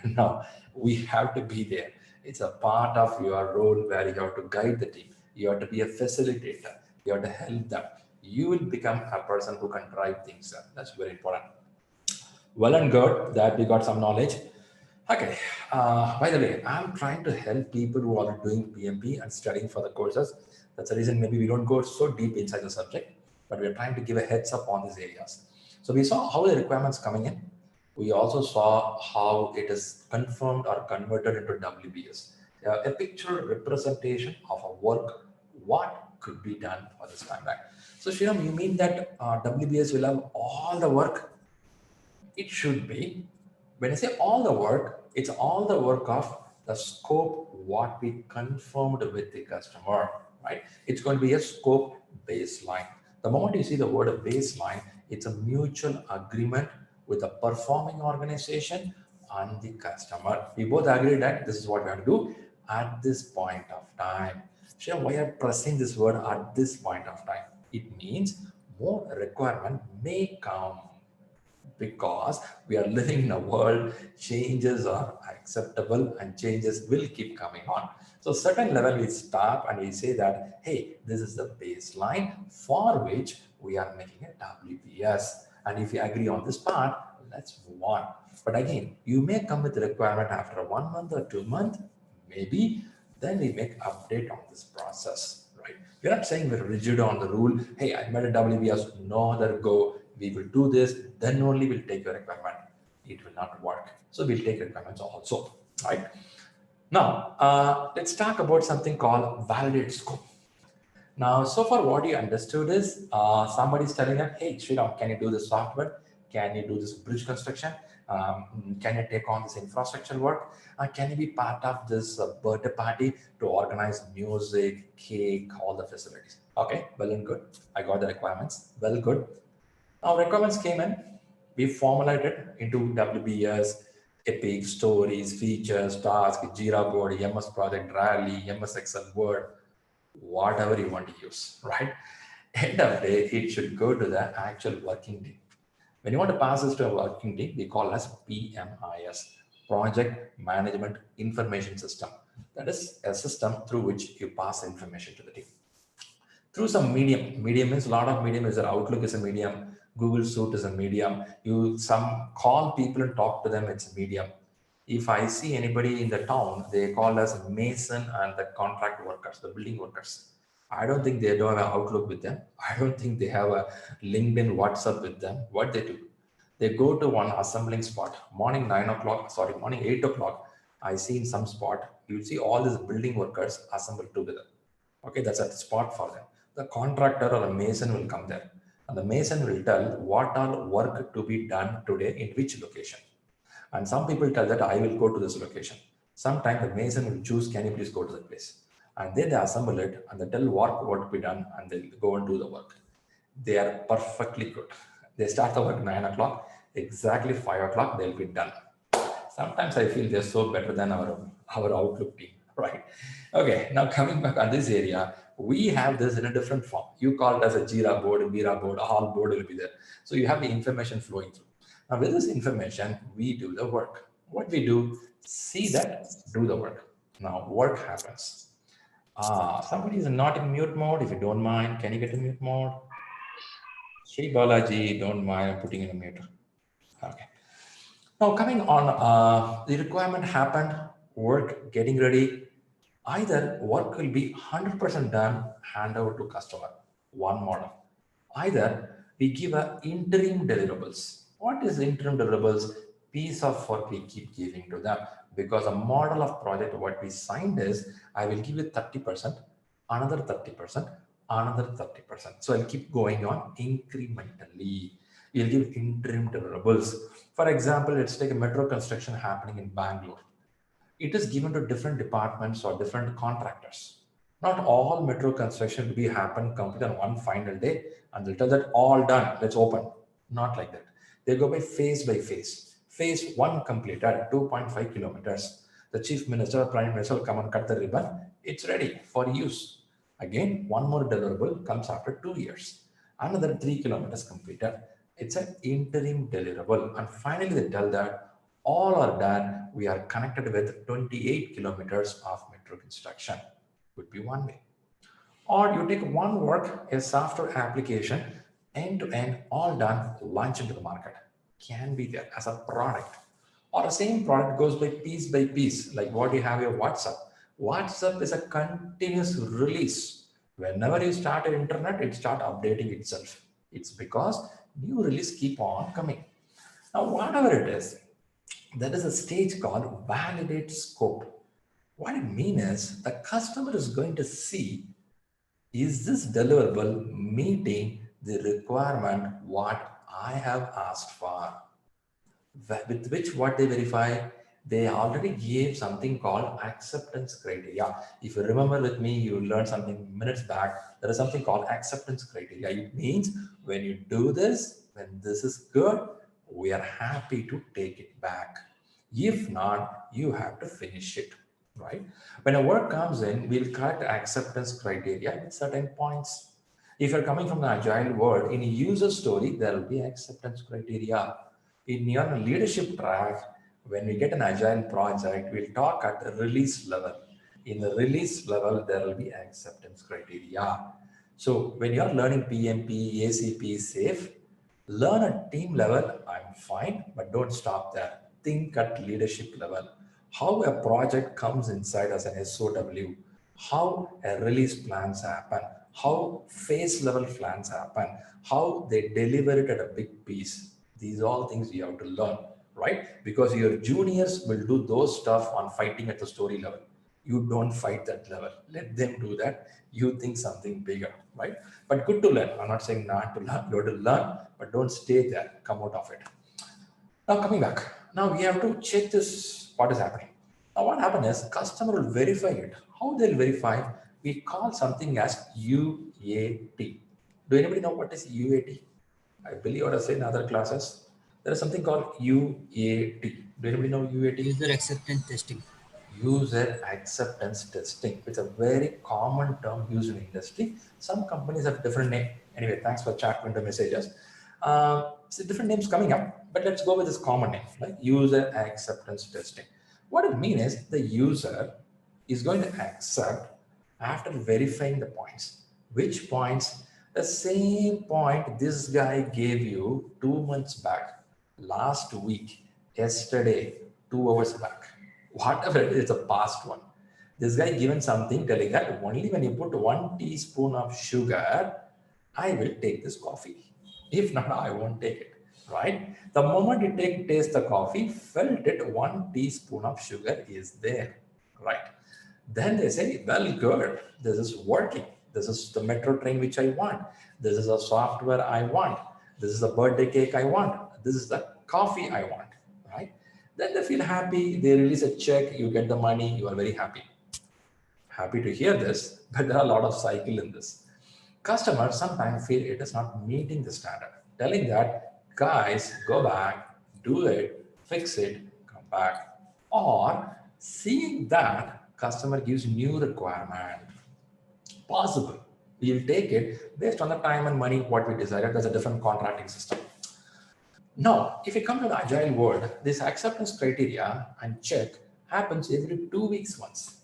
No, we have to be there. It's a part of your role where you have to guide the team. You have to be a facilitator. You have to help them. You will become a person who can drive things. That's very important. Well and good that we got some knowledge. Okay. By the way, I'm trying to help people who are doing PMP and studying for the courses. That's the reason maybe we don't go so deep inside the subject, but we're trying to give a heads up on these areas. So we saw how the requirements coming in. We also saw how it is confirmed or converted into WBS, a picture representation of a work, what could be done for this timeline. So Shriram, you mean that WBS will have all the work? It should be. When I say all the work, it's all the work of the scope, what we confirmed with the customer, right? It's going to be a scope baseline. The moment you see the word baseline, it's a mutual agreement with the performing organization and the customer. We both agree that this is what we have to do at this point of time. Sure, why are pressing this word at this point of time? It means more requirement may come because we are living in a world changes are acceptable and changes will keep coming on. So certain level we stop and we say that, hey, this is the baseline for which we are making a WPS. And if you agree on this part, let's move on. But again, you may come with a requirement after 1 month or 2 months, maybe, then we make update on this process, right? We're not saying we're rigid on the rule. Hey, I made a WPS, no other go. We will do this, then only we'll take your requirement. It will not work. So we'll take requirements also, right? Now, let's talk about something called validate scope. Now, so far what you understood is somebody's telling them, hey, Shriram, can you do this software? Can you do this bridge construction? Can you take on this infrastructure work? Can you be part of this birthday party to organize music, cake, all the facilities? Okay, well and good. I got the requirements. Well, good. Now requirements came in, we formulated into WBS, Epic, stories, features, tasks, Jira board, MS project, Rally, MS Excel, Word, whatever you want to use, right? End of the day, it should go to the actual working team. When you want to pass this to a working team, we call as PMIS, Project Management Information System. That is a system through which you pass information to the team through some medium. Medium means a lot of medium is there. Outlook is a medium. Google Suite is a medium. You some call people and talk to them. It's a medium. If I see anybody in the town, they call us mason and the contract workers, the building workers. I don't think they don't have an Outlook with them. I don't think they have a LinkedIn, WhatsApp with them. What they do, they go to one assembling spot. Morning 9 o'clock, sorry, morning 8 o'clock. I see in some spot, you see all these building workers assembled together. Okay, that's a spot for them. The contractor or a mason will come there, and the mason will tell what all work to be done today in which location. And some people tell that I will go to this location. Sometimes the mason will choose, can you please go to that place? And then they assemble it and they tell what to be done and they'll go and do the work. They are perfectly good. They start the work 9 o'clock, exactly 5 o'clock, they'll be done. Sometimes I feel they're so better than our Outlook team, right? Okay, now coming back on this area, we have this in a different form. You call it as a Jira board, a Mira board, a Hall board will be there. So you have the information flowing through. Now with this information, we do the work. What we do, see that, do the work. Now work happens. Somebody is not in mute mode. If you don't mind, can you get in mute mode? Shri Balaji, don't mind, I'm putting in a mute. Okay. Now coming on, the requirement happened, work getting ready. Either work will be 100% done, hand over to customer, one model. Either we give a interim deliverables. What is interim deliverables? Piece of work we keep giving to them, because a model of project, what we signed is, I will give you 30%, another 30%, another 30%. So I'll keep going on incrementally. We'll give interim deliverables. For example, let's take a metro construction happening in Bangalore. It is given to different departments or different contractors. Not all metro construction will be happen complete on one final day and they'll tell that all done, let's open. Not like that. They go by phase by phase. Phase 1 completed, 2.5 kilometers. The chief minister, prime minister will come and cut the ribbon. It's ready for use. Again, one more deliverable comes after 2 years. Another 3 kilometers completed. It's an interim deliverable. And finally, they tell that all are done. We are connected with 28 kilometers of metro construction. Would be one way. Or you take one work, a software application, end to end, all done, launch into the market. Can be there as a product. Or the same product goes by piece, like what you have your WhatsApp. WhatsApp is a continuous release. Whenever you start an internet, it starts updating itself. It's because new release keep on coming. Now, whatever it is, there is a stage called validate scope. What it means is the customer is going to see, is this deliverable meeting the requirement what I have asked for? With which what they verify, they already gave something called acceptance criteria. If you remember with me, you learned something minutes back. There is something called acceptance criteria. It means when you do this, when this is good, we are happy to take it back. If not, you have to finish it, right? When a work comes in, we'll correct acceptance criteria with certain points. If you're coming from the agile world, in a user story, there will be acceptance criteria. In your leadership track, when we get an agile project, we'll talk at the release level. In the release level, there will be acceptance criteria. So when you're learning PMP, ACP, SAFE, learn at team level, I'm fine, but don't stop there. Think at leadership level. How a project comes inside as an SOW, how a release plans happen, how phase level plans happen, how they deliver it at a big piece. These are all things you have to learn, right? Because your juniors will do those stuff on fighting at the story level. You don't fight that level. Let them do that. You think something bigger, right? But good to learn. I'm not saying not to learn. You have to learn, but don't stay there. Come out of it. Now coming back. Now we have to check this, what is happening. Now what happens is customer will verify it. How they'll verify? We call something as UAT. Do anybody know what is UAT? I believe I have said in other classes. There is something called UAT. Do anybody know UAT? User acceptance testing. User acceptance testing. It's a very common term used in industry. Some companies have different name. Anyway, thanks for chat window messages. So different names coming up, but let's go with this common name, like user acceptance testing. What it means is the user is going to accept after verifying the points. Which points? The same point this guy gave you 2 months back, last week, yesterday, 2 hours back. Whatever it is, a past one. This guy given something telling that only when you put 1 teaspoon of sugar, I will take this coffee. If not, I won't take it, right? The moment you taste the coffee, felt it, 1 teaspoon of sugar is there, right? Then they say, well, good, this is working. This is the metro train which I want. This is a software I want. This is a birthday cake I want. This is the coffee I want, right? Then they feel happy, they release a check, you get the money, you are very happy. Happy to hear this, but there are a lot of cycle in this. Customers sometimes feel it is not meeting the standard, telling that, guys, go back, do it, fix it, come back. Or seeing that customer gives new requirement, possible. We'll take it based on the time and money what we decided. There's a different contracting system. Now, if you come to the agile world, this acceptance criteria and check happens every 2 weeks once.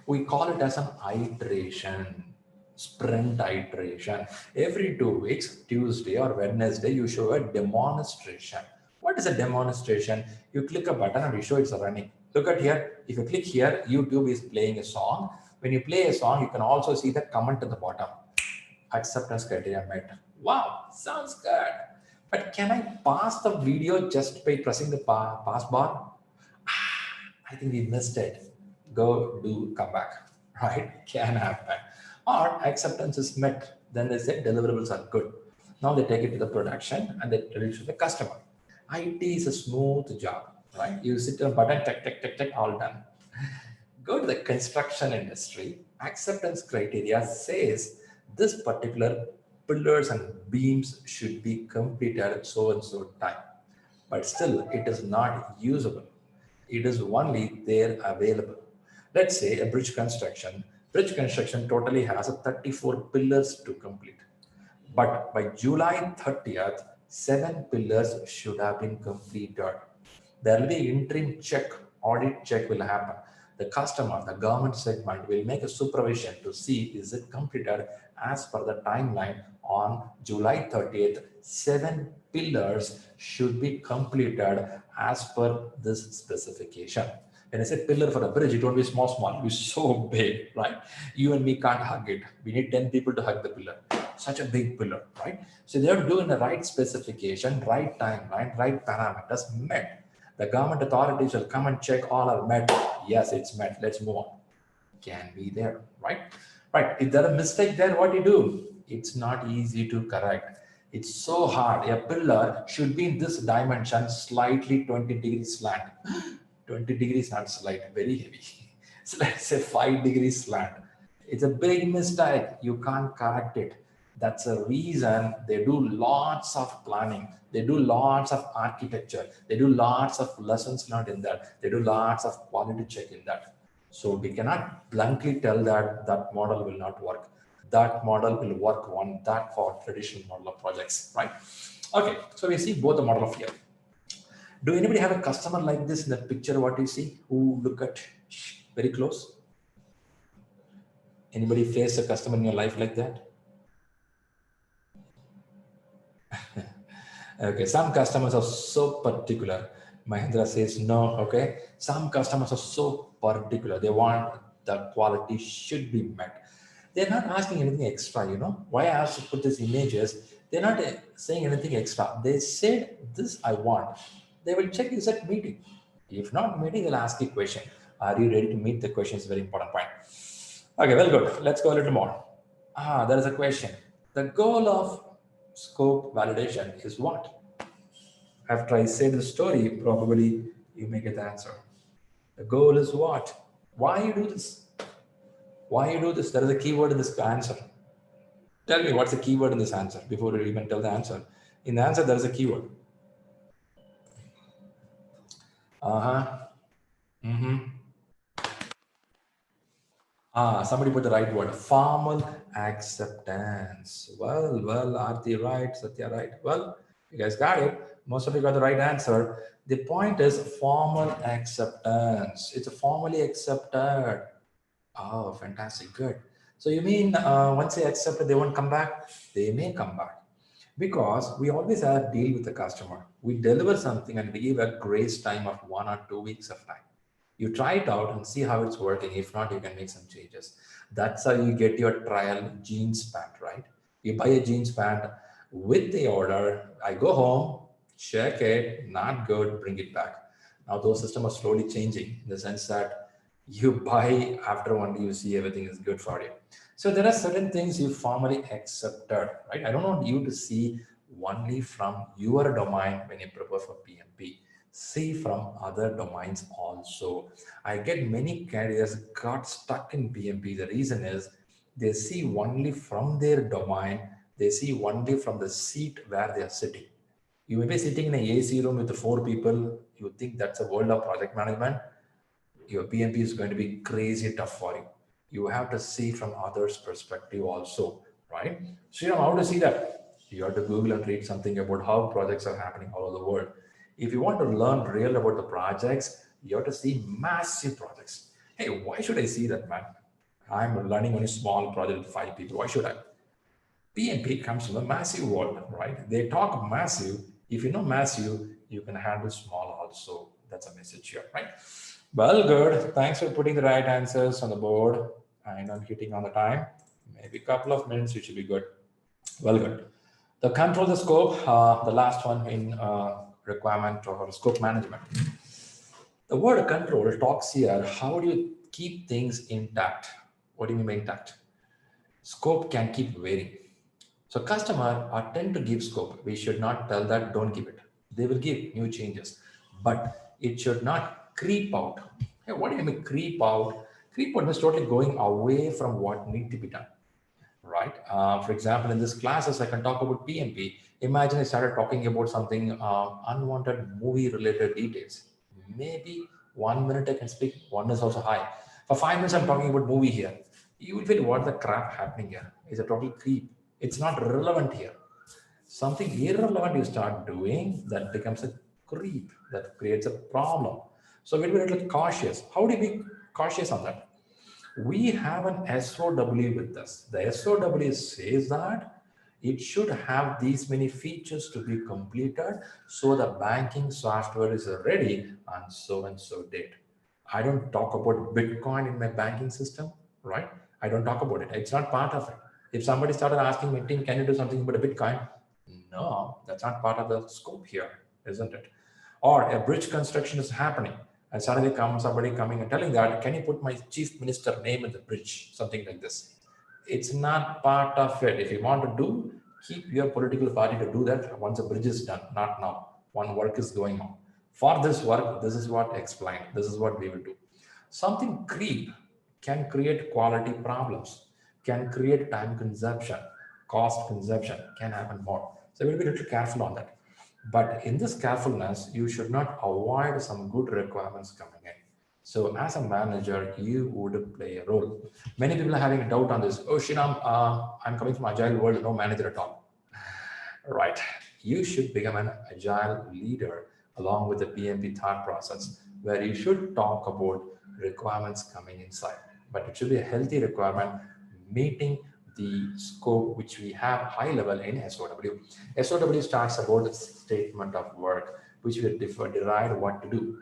We call it as an iteration, sprint iteration. Every 2 weeks, Tuesday or Wednesday, you show a demonstration. What is a demonstration? You click a button and you show it's running. Look at here. If you click here, YouTube is playing a song. When you play a song, you can also see the comment at the bottom. Acceptance criteria met. Wow, sounds good. But can I pass the video just by pressing the pass bar? I think we missed it. Go do come back, right? Can happen. Or acceptance is met. Then they say deliverables are good. Now they take it to the production and they release to the customer. IT is a smooth job, right? You sit on a button, tick, tick, tick, tick, all done. Go to the construction industry. Acceptance criteria says this particular pillars and beams should be completed at so and so time. But still, it is not usable. It is only there available. Let's say a bridge construction. Bridge construction totally has a 34 pillars to complete. But by July 30th, 7 pillars should have been completed. There will be interim check, audit check will happen. The customer, the government segment will make a supervision to see is it completed as per the timeline on July 30th. 7 pillars should be completed as per this specification. When I say pillar for a bridge, it won't be small, it will be so big, right? You and me can't hug it. We need 10 people to hug the pillar. Such a big pillar, right? So they have to do in the right specification, right timeline, right parameters met. The government authorities will come and check all are met. Yes, it's met. Let's move on. Can be there, right? Right. If there are mistake there, what you do? It's not easy to correct. It's so hard. A pillar should be in this dimension, slightly 20 degrees slant. 20 degrees not slight, very heavy. So let's say 5 degrees slant. It's a big mistake. You can't correct it. That's a reason they do lots of planning. They do lots of architecture. They do lots of lessons learned in that. They do lots of quality check in that. So we cannot bluntly tell that that model will not work. That model will work on that for traditional model of projects, right? Okay, so we see both the model of here. Do anybody have a customer like this in the picture? What you see? Who look at very close? Anybody face a customer in your life like that? Okay, some customers are so particular. Mahendra says no. Okay, some customers are so particular. They want the quality should be met. They're not asking anything extra. You know why I asked to put these images? They're not saying anything extra. They said this I want. They will check is that meeting. If not meeting, they'll ask you a question. Are you ready to meet? The question is a very important point. Okay, well, good. Let's go a little more. There is a question. The goal of scope validation is what? After I say the story, probably you may get the answer. The goal is what? Why you do this? Why you do this? There is a keyword in this answer. Tell me what's the keyword in this answer before you even tell the answer. In the answer, there is a keyword. Somebody put the right word. Formal acceptance. Well, Aarti right, Satya right. Well, you guys got it. Most of you got the right answer. The point is formal acceptance. It's formally accepted. Oh, fantastic. Good. So you mean once they accept it, they won't come back? They may come back. Because we always have deal with the customer. We deliver something and we give a grace time of 1 or 2 weeks of time. You try it out and see how it's working. If not, you can make some changes. That's how you get your trial jeans pant, right? You buy a jeans pant with the order. I go home, check it, not good, bring it back. Now those systems are slowly changing in the sense that you buy after only you see everything is good for you. So there are certain things you formally accepted, right? I don't want you to see only from your domain when you prepare for PMP. See from other domains also. I get many candidates got stuck in PMP. The reason is they see only from their domain, they see only from the seat where they are sitting. You may be sitting in an AC room with four people. You think that's a world of project management. Your PMP is going to be crazy tough for you. You have to see from others' perspective also, right? Shriram, how to see that? You have to Google and read something about how projects are happening all over the world. If you want to learn real about the projects, you have to see massive projects. Hey, why should I see that, man? I'm learning on a small project with 5 people. Why should I? PMP comes from a massive world, right? They talk massive. If you know massive, you can handle small also. That's a message here, right? Well, good. Thanks for putting the right answers on the board. And I'm hitting on the time. Maybe a couple of minutes, you should be good. Well, good. The control the scope, the last one in requirement or scope management. The word control talks here. How do you keep things intact? What do you mean by intact? Scope can keep varying. So customer are tend to give scope. We should not tell that don't give it. They will give new changes, but it should not creep out. Hey, what do you mean creep out? Creep out means totally going away from what need to be done, right? For example, in this classes, I can talk about PMP. Imagine I started talking about something unwanted movie-related details. Maybe 1 minute I can speak. One is also high. For 5 minutes, I'm talking about movie here. You will feel what the crap happening here. It's a total creep. It's not relevant here. Something irrelevant you start doing that becomes a creep that creates a problem. So we'll be a little cautious. How do you be cautious on that? We have an SOW with us. The SOW says that it should have these many features to be completed so the banking software is ready on so and so date. I don't talk about Bitcoin in my banking system, right? I don't talk about it. It's not part of it. If somebody started asking me, Tim, can you do something about a Bitcoin? No, that's not part of the scope here, isn't it? Or a bridge construction is happening, and suddenly comes somebody coming and telling that, can you put my chief minister name in the bridge? Something like this. It's not part of it. If you want to do, keep your political party to do that once a bridge is done, not now. One work is going on. For this work, this is what explained. This is what we will do. Something creep can create quality problems, can create time consumption, cost consumption, can happen more. So we'll be a little careful on that. But in this carefulness, you should not avoid some good requirements coming in. So as a manager, you would play a role. Many people are having a doubt on this. Oh, Shriram, I'm coming from Agile world, no manager at all. Right. You should become an Agile leader along with the PMP thought process, where you should talk about requirements coming inside. But it should be a healthy requirement meeting the scope which we have high level in SOW. SOW starts about the statement of work, which will deride what to do.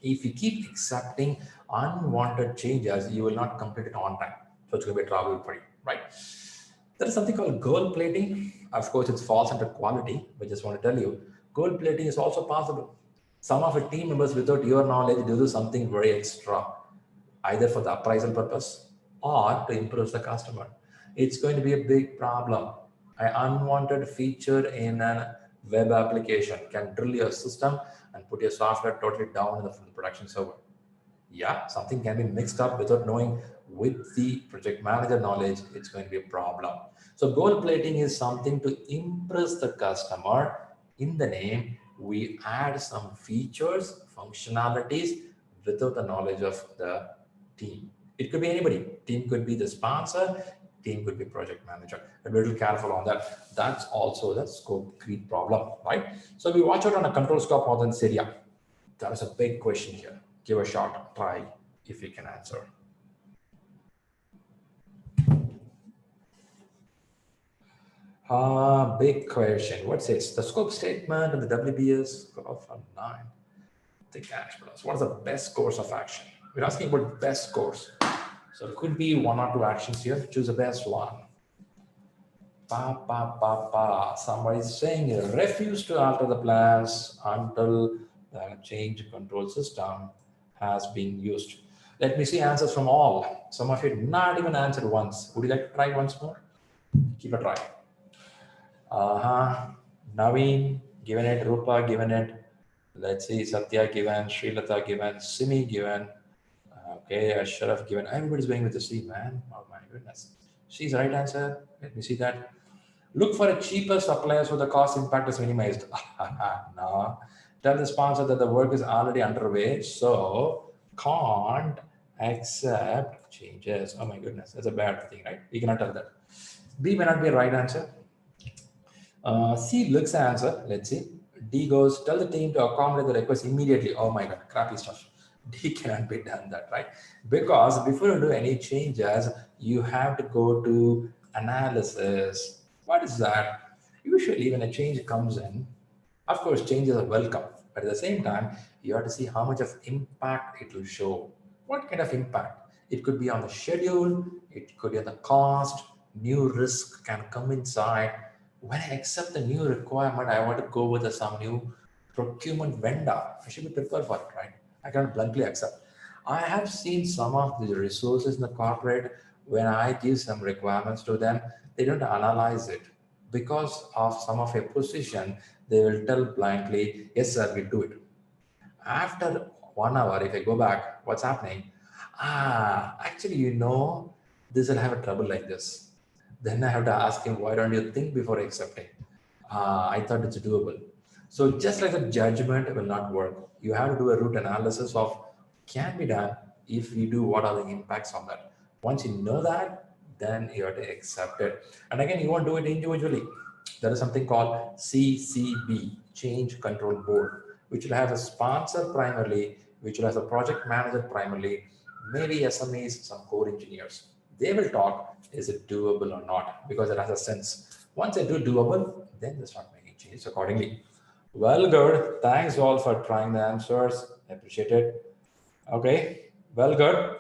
If you keep accepting unwanted changes, you will not complete it on time. So it's going to be trouble for you, right? There is something called gold plating. Of course, it falls under quality, but just want to tell you, gold plating is also possible. Some of the team members, without your knowledge, do something very extra, either for the appraisal purpose or to improve the customer. It's going to be a big problem. An unwanted feature in a web application can drill your system and put your software totally down in the production server. Yeah, something can be mixed up without knowing. With the project manager knowledge, it's going to be a problem. So gold plating is something to impress the customer. In the name, we add some features, functionalities without the knowledge of the team. It could be anybody. Team could be the sponsor, team could be project manager. Be a little careful on that. That's also the scope creep problem, right? So we watch out on a control scope more than this area. That is a big question here. Give a shot, try if you can answer. Big question. What's this? The scope statement and the WPS from 9. Think action plus. What is the best course of action? We're asking about best course. So it could be 1 or 2 actions here. Choose the best one. Somebody's saying refuse to alter the plans until the change control system has been used. Let me see answers from all. Some of you not even answered once. Would you like to try once more? Keep a try. Naveen, given it. Rupa, given it. Let's see, Satya given, Srilata given, Simi given. Okay, Ashraf given. Everybody's going with the C, man. Oh my goodness. C's the right answer. Let me see that. Look for a cheaper supplier so the cost impact is minimized. No. Tell the sponsor that the work is already underway, so can't accept changes. Oh my goodness, that's a bad thing, right? We cannot tell that. B may not be a right answer. C looks the answer. Let's see. D goes, tell the team to accommodate the request immediately. Oh my God, crappy stuff. D cannot be done that, right? Because before you do any changes, you have to go to analysis. What is that? Usually when a change comes in, of course, changes are welcome, but at the same time, you have to see how much of impact it will show. What kind of impact? It could be on the schedule, it could be on the cost, new risk can come inside. When I accept the new requirement, I want to go with some new procurement vendor. I should be prepared for it, right? I cannot bluntly accept. I have seen some of the resources in the corporate when I give some requirements to them, they don't analyze it because of some of a position. They will tell blindly, yes, sir, we do it. After 1 hour, if I go back, what's happening? Actually, this will have a trouble like this. Then I have to ask him, why don't you think before accepting? I thought it's doable. So just like the judgment will not work. You have to do a root analysis of can be done if we do what are the impacts on that. Once you know that, then you have to accept it. And again, you won't do it individually. There is something called CCB, Change Control Board, which will have a sponsor primarily, which will have a project manager primarily, maybe SMEs, some core engineers. They will talk, is it doable or not? Because it has a sense. Once they do doable, then they start making changes accordingly. Well, good. Thanks all for trying the answers. I appreciate it. Okay. Well, good.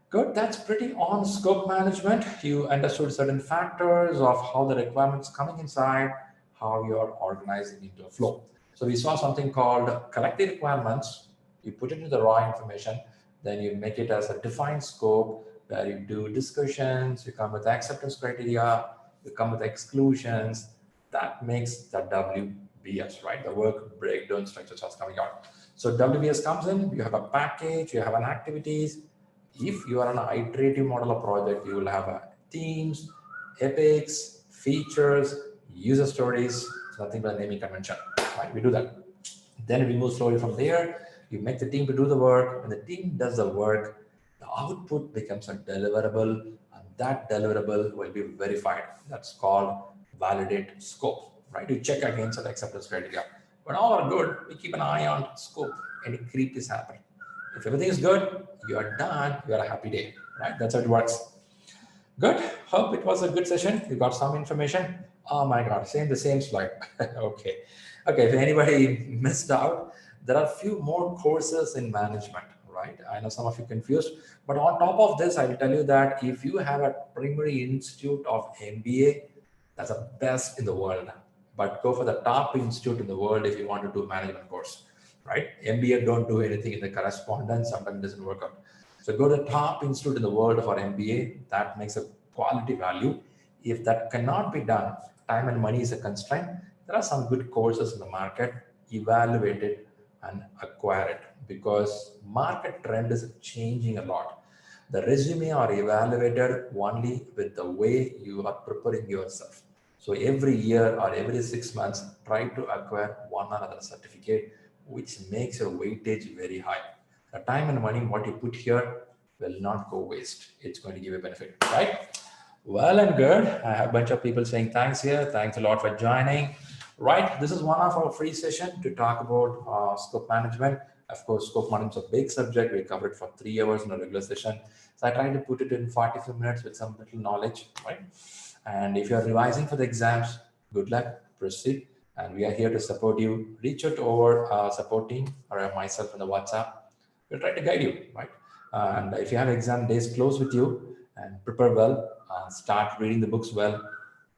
Good. That's pretty on scope management. You understood certain factors of how the requirements coming inside, how you're organizing into a flow. So we saw something called collect the requirements. You put it into the raw information, then you make it as a defined scope where you do discussions, you come with acceptance criteria, you come with exclusions. That makes the WBS, right? The work breakdown structure starts coming out. So WBS comes in, you have a package, you have an activities. If you are an iterative model of project, you will have themes, epics, features, user stories. It's nothing but a naming convention, right? We do that. Then we move slowly from there. You make the team to do the work. When the team does the work, the output becomes a deliverable, and that deliverable will be verified. That's called validate scope, right? You check against the acceptance criteria. When all are good, we keep an eye on scope. Any creep is happening. If everything is good, you are done. You are a happy day, right? That's how it works. Good. Hope it was a good session. You got some information. Oh my God, the same slide. Okay. Okay. If anybody missed out, there are a few more courses in management, right? I know some of you confused, but on top of this, I will tell you that if you have a primary institute of MBA, that's the best in the world. But go for the top institute in the world if you want to do management course, right? MBA don't do anything in the correspondence. Sometimes it doesn't work out. So go to the top institute in the world for MBA. That makes a quality value. If that cannot be done, time and money is a constraint. There are some good courses in the market. Evaluate it and acquire it because market trend is changing a lot. The resume are evaluated only with the way you are preparing yourself. So every year or every 6 months, try to acquire one or other certificate, which makes your weightage very high. The time and money, what you put here will not go waste. It's going to give you benefit, right? Well and good. I have a bunch of people saying thanks here. Thanks a lot for joining. Right, this is one of our free session to talk about scope management. Of course, scope management is a big subject. We cover it for 3 hours in a regular session. So I try to put it in 45 minutes with some little knowledge, right? And if you're revising for the exams, good luck, proceed. And we are here to support you. Reach out to our support team or myself in the WhatsApp. We'll try to guide you, right? And if you have exam days close with you and prepare well, start reading the books well,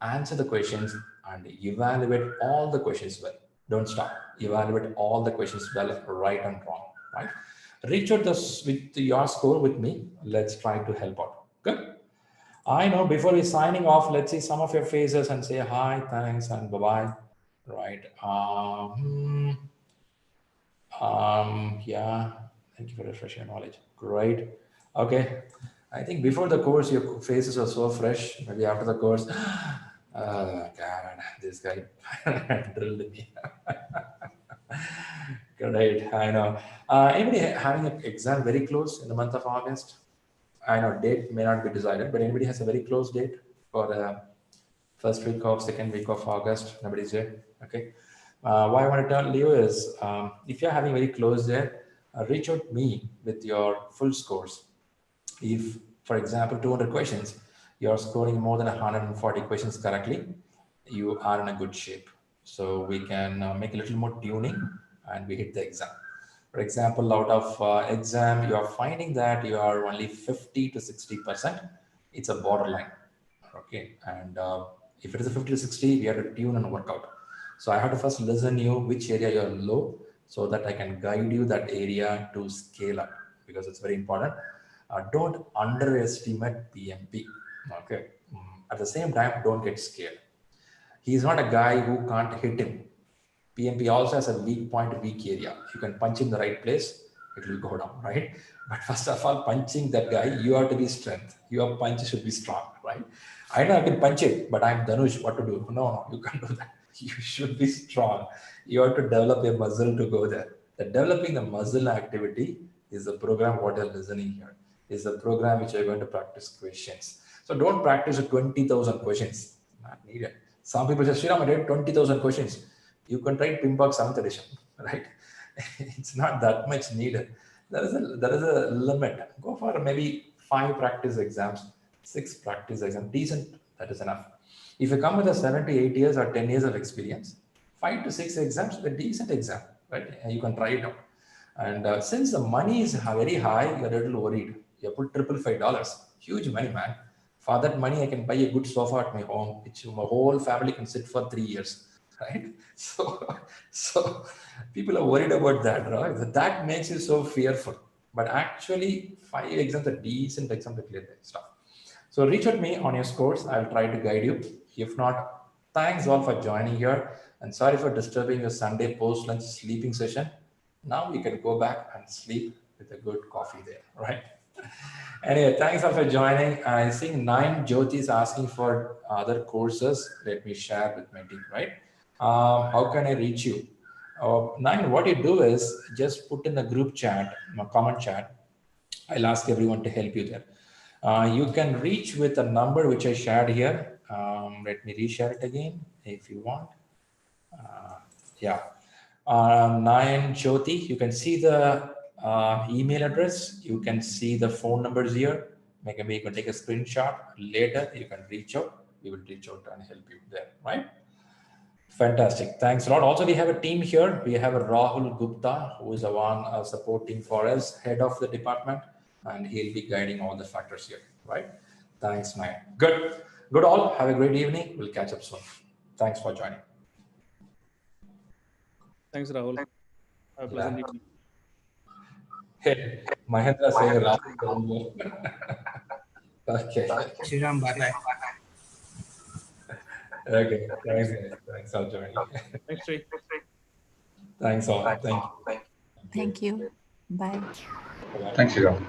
answer the questions and evaluate all the questions well. Don't stop. Evaluate all the questions well, right and wrong, right? Reach out this with your score with me. Let's try to help out. Good. I know before we signing off, let's see some of your faces and say hi, thanks, and bye-bye. Right. Yeah, thank you for refreshing your knowledge. Great. Okay. I think before the course, your faces are so fresh. Maybe after the course, oh God, this guy drilled me. Great. I know. Anybody having an exam very close in the month of August? I know date may not be decided, but anybody has a very close date for first week of second week of August? Nobody's there. Okay. What I want to tell you is, if you're having very close there, reach out me with your full scores. If, for example, 200 questions, you're scoring more than 140 questions correctly, you are in a good shape. So we can make a little more tuning and we hit the exam. For example, out of exam, you are finding that you are only 50 to 60%. It's a borderline. Okay. And if it is a 50 to 60, we have to tune and work out. So I have to first listen you which area you're low so that I can guide you that area to scale up because it's very important. Don't underestimate PMP. Okay. At the same time, don't get scared. He's not a guy who can't hit him. PMP also has a weak point, weak area. You can punch in the right place, it will go down, right? But first of all, punching that guy, you have to be strength. Your punch should be strong, right? I know I can punch it, but I'm Dhanush. What to do? No, you can't do that. You should be strong. You have to develop a muscle to go there. The developing the muscle activity is the program what you're listening here. Is the program which you're going to practice questions. So don't practice 20,000 questions. Not needed. Some people say, Shriram, I did 20,000 questions. You can try Pimbok 7th edition, right? It's not that much needed. There is a limit. Go for maybe 5 practice exams, 6 practice exams, decent, that is enough. If you come with a 7 to 8 years or 10 years of experience, 5 to 6 exams, a decent exam, right? And you can try it out. And since the money is very high, you're a little worried. You put $555, huge money, man. For that money, I can buy a good sofa at my home, which my whole family can sit for 3 years, right? So people are worried about that, right? That makes you so fearful. But actually, 5 exams are decent exam to clear that stuff. So reach out me on your scores. I'll try to guide you. If not, thanks all for joining here. And sorry for disturbing your Sunday post-lunch sleeping session. Now you can go back and sleep with a good coffee there, right? Anyway, thanks all for joining. I think 9 Jyoti is asking for other courses. Let me share with my team, right? How can I reach you? 9, what you do is just put in the group chat, comment chat. I'll ask everyone to help you there. You can reach with a number which I shared here. Let me reshare it again if you want. Yeah. 9 Jyoti, you can see the email address. You can see the phone numbers here. Maybe you can take a screenshot later. You can reach out. We will reach out and help you there, right? Fantastic. Thanks a lot. Also, we have a team here. We have a Rahul Gupta, who is the one supporting for us, head of the department, and he'll be guiding all the factors here, right? Thanks, Maya. Good. Good all. Have a great evening. We'll catch up soon. Thanks for joining. Thanks, Rahul. Have a pleasant evening. Hey, Mahendra saying Rahul. Okay. Shriram, bye-bye. Okay. Thanks, guys. Thanks for joining. Thanks, Sri. Thanks all. Thank you. Thank you. Bye. Bye-bye. Thanks, Shriram.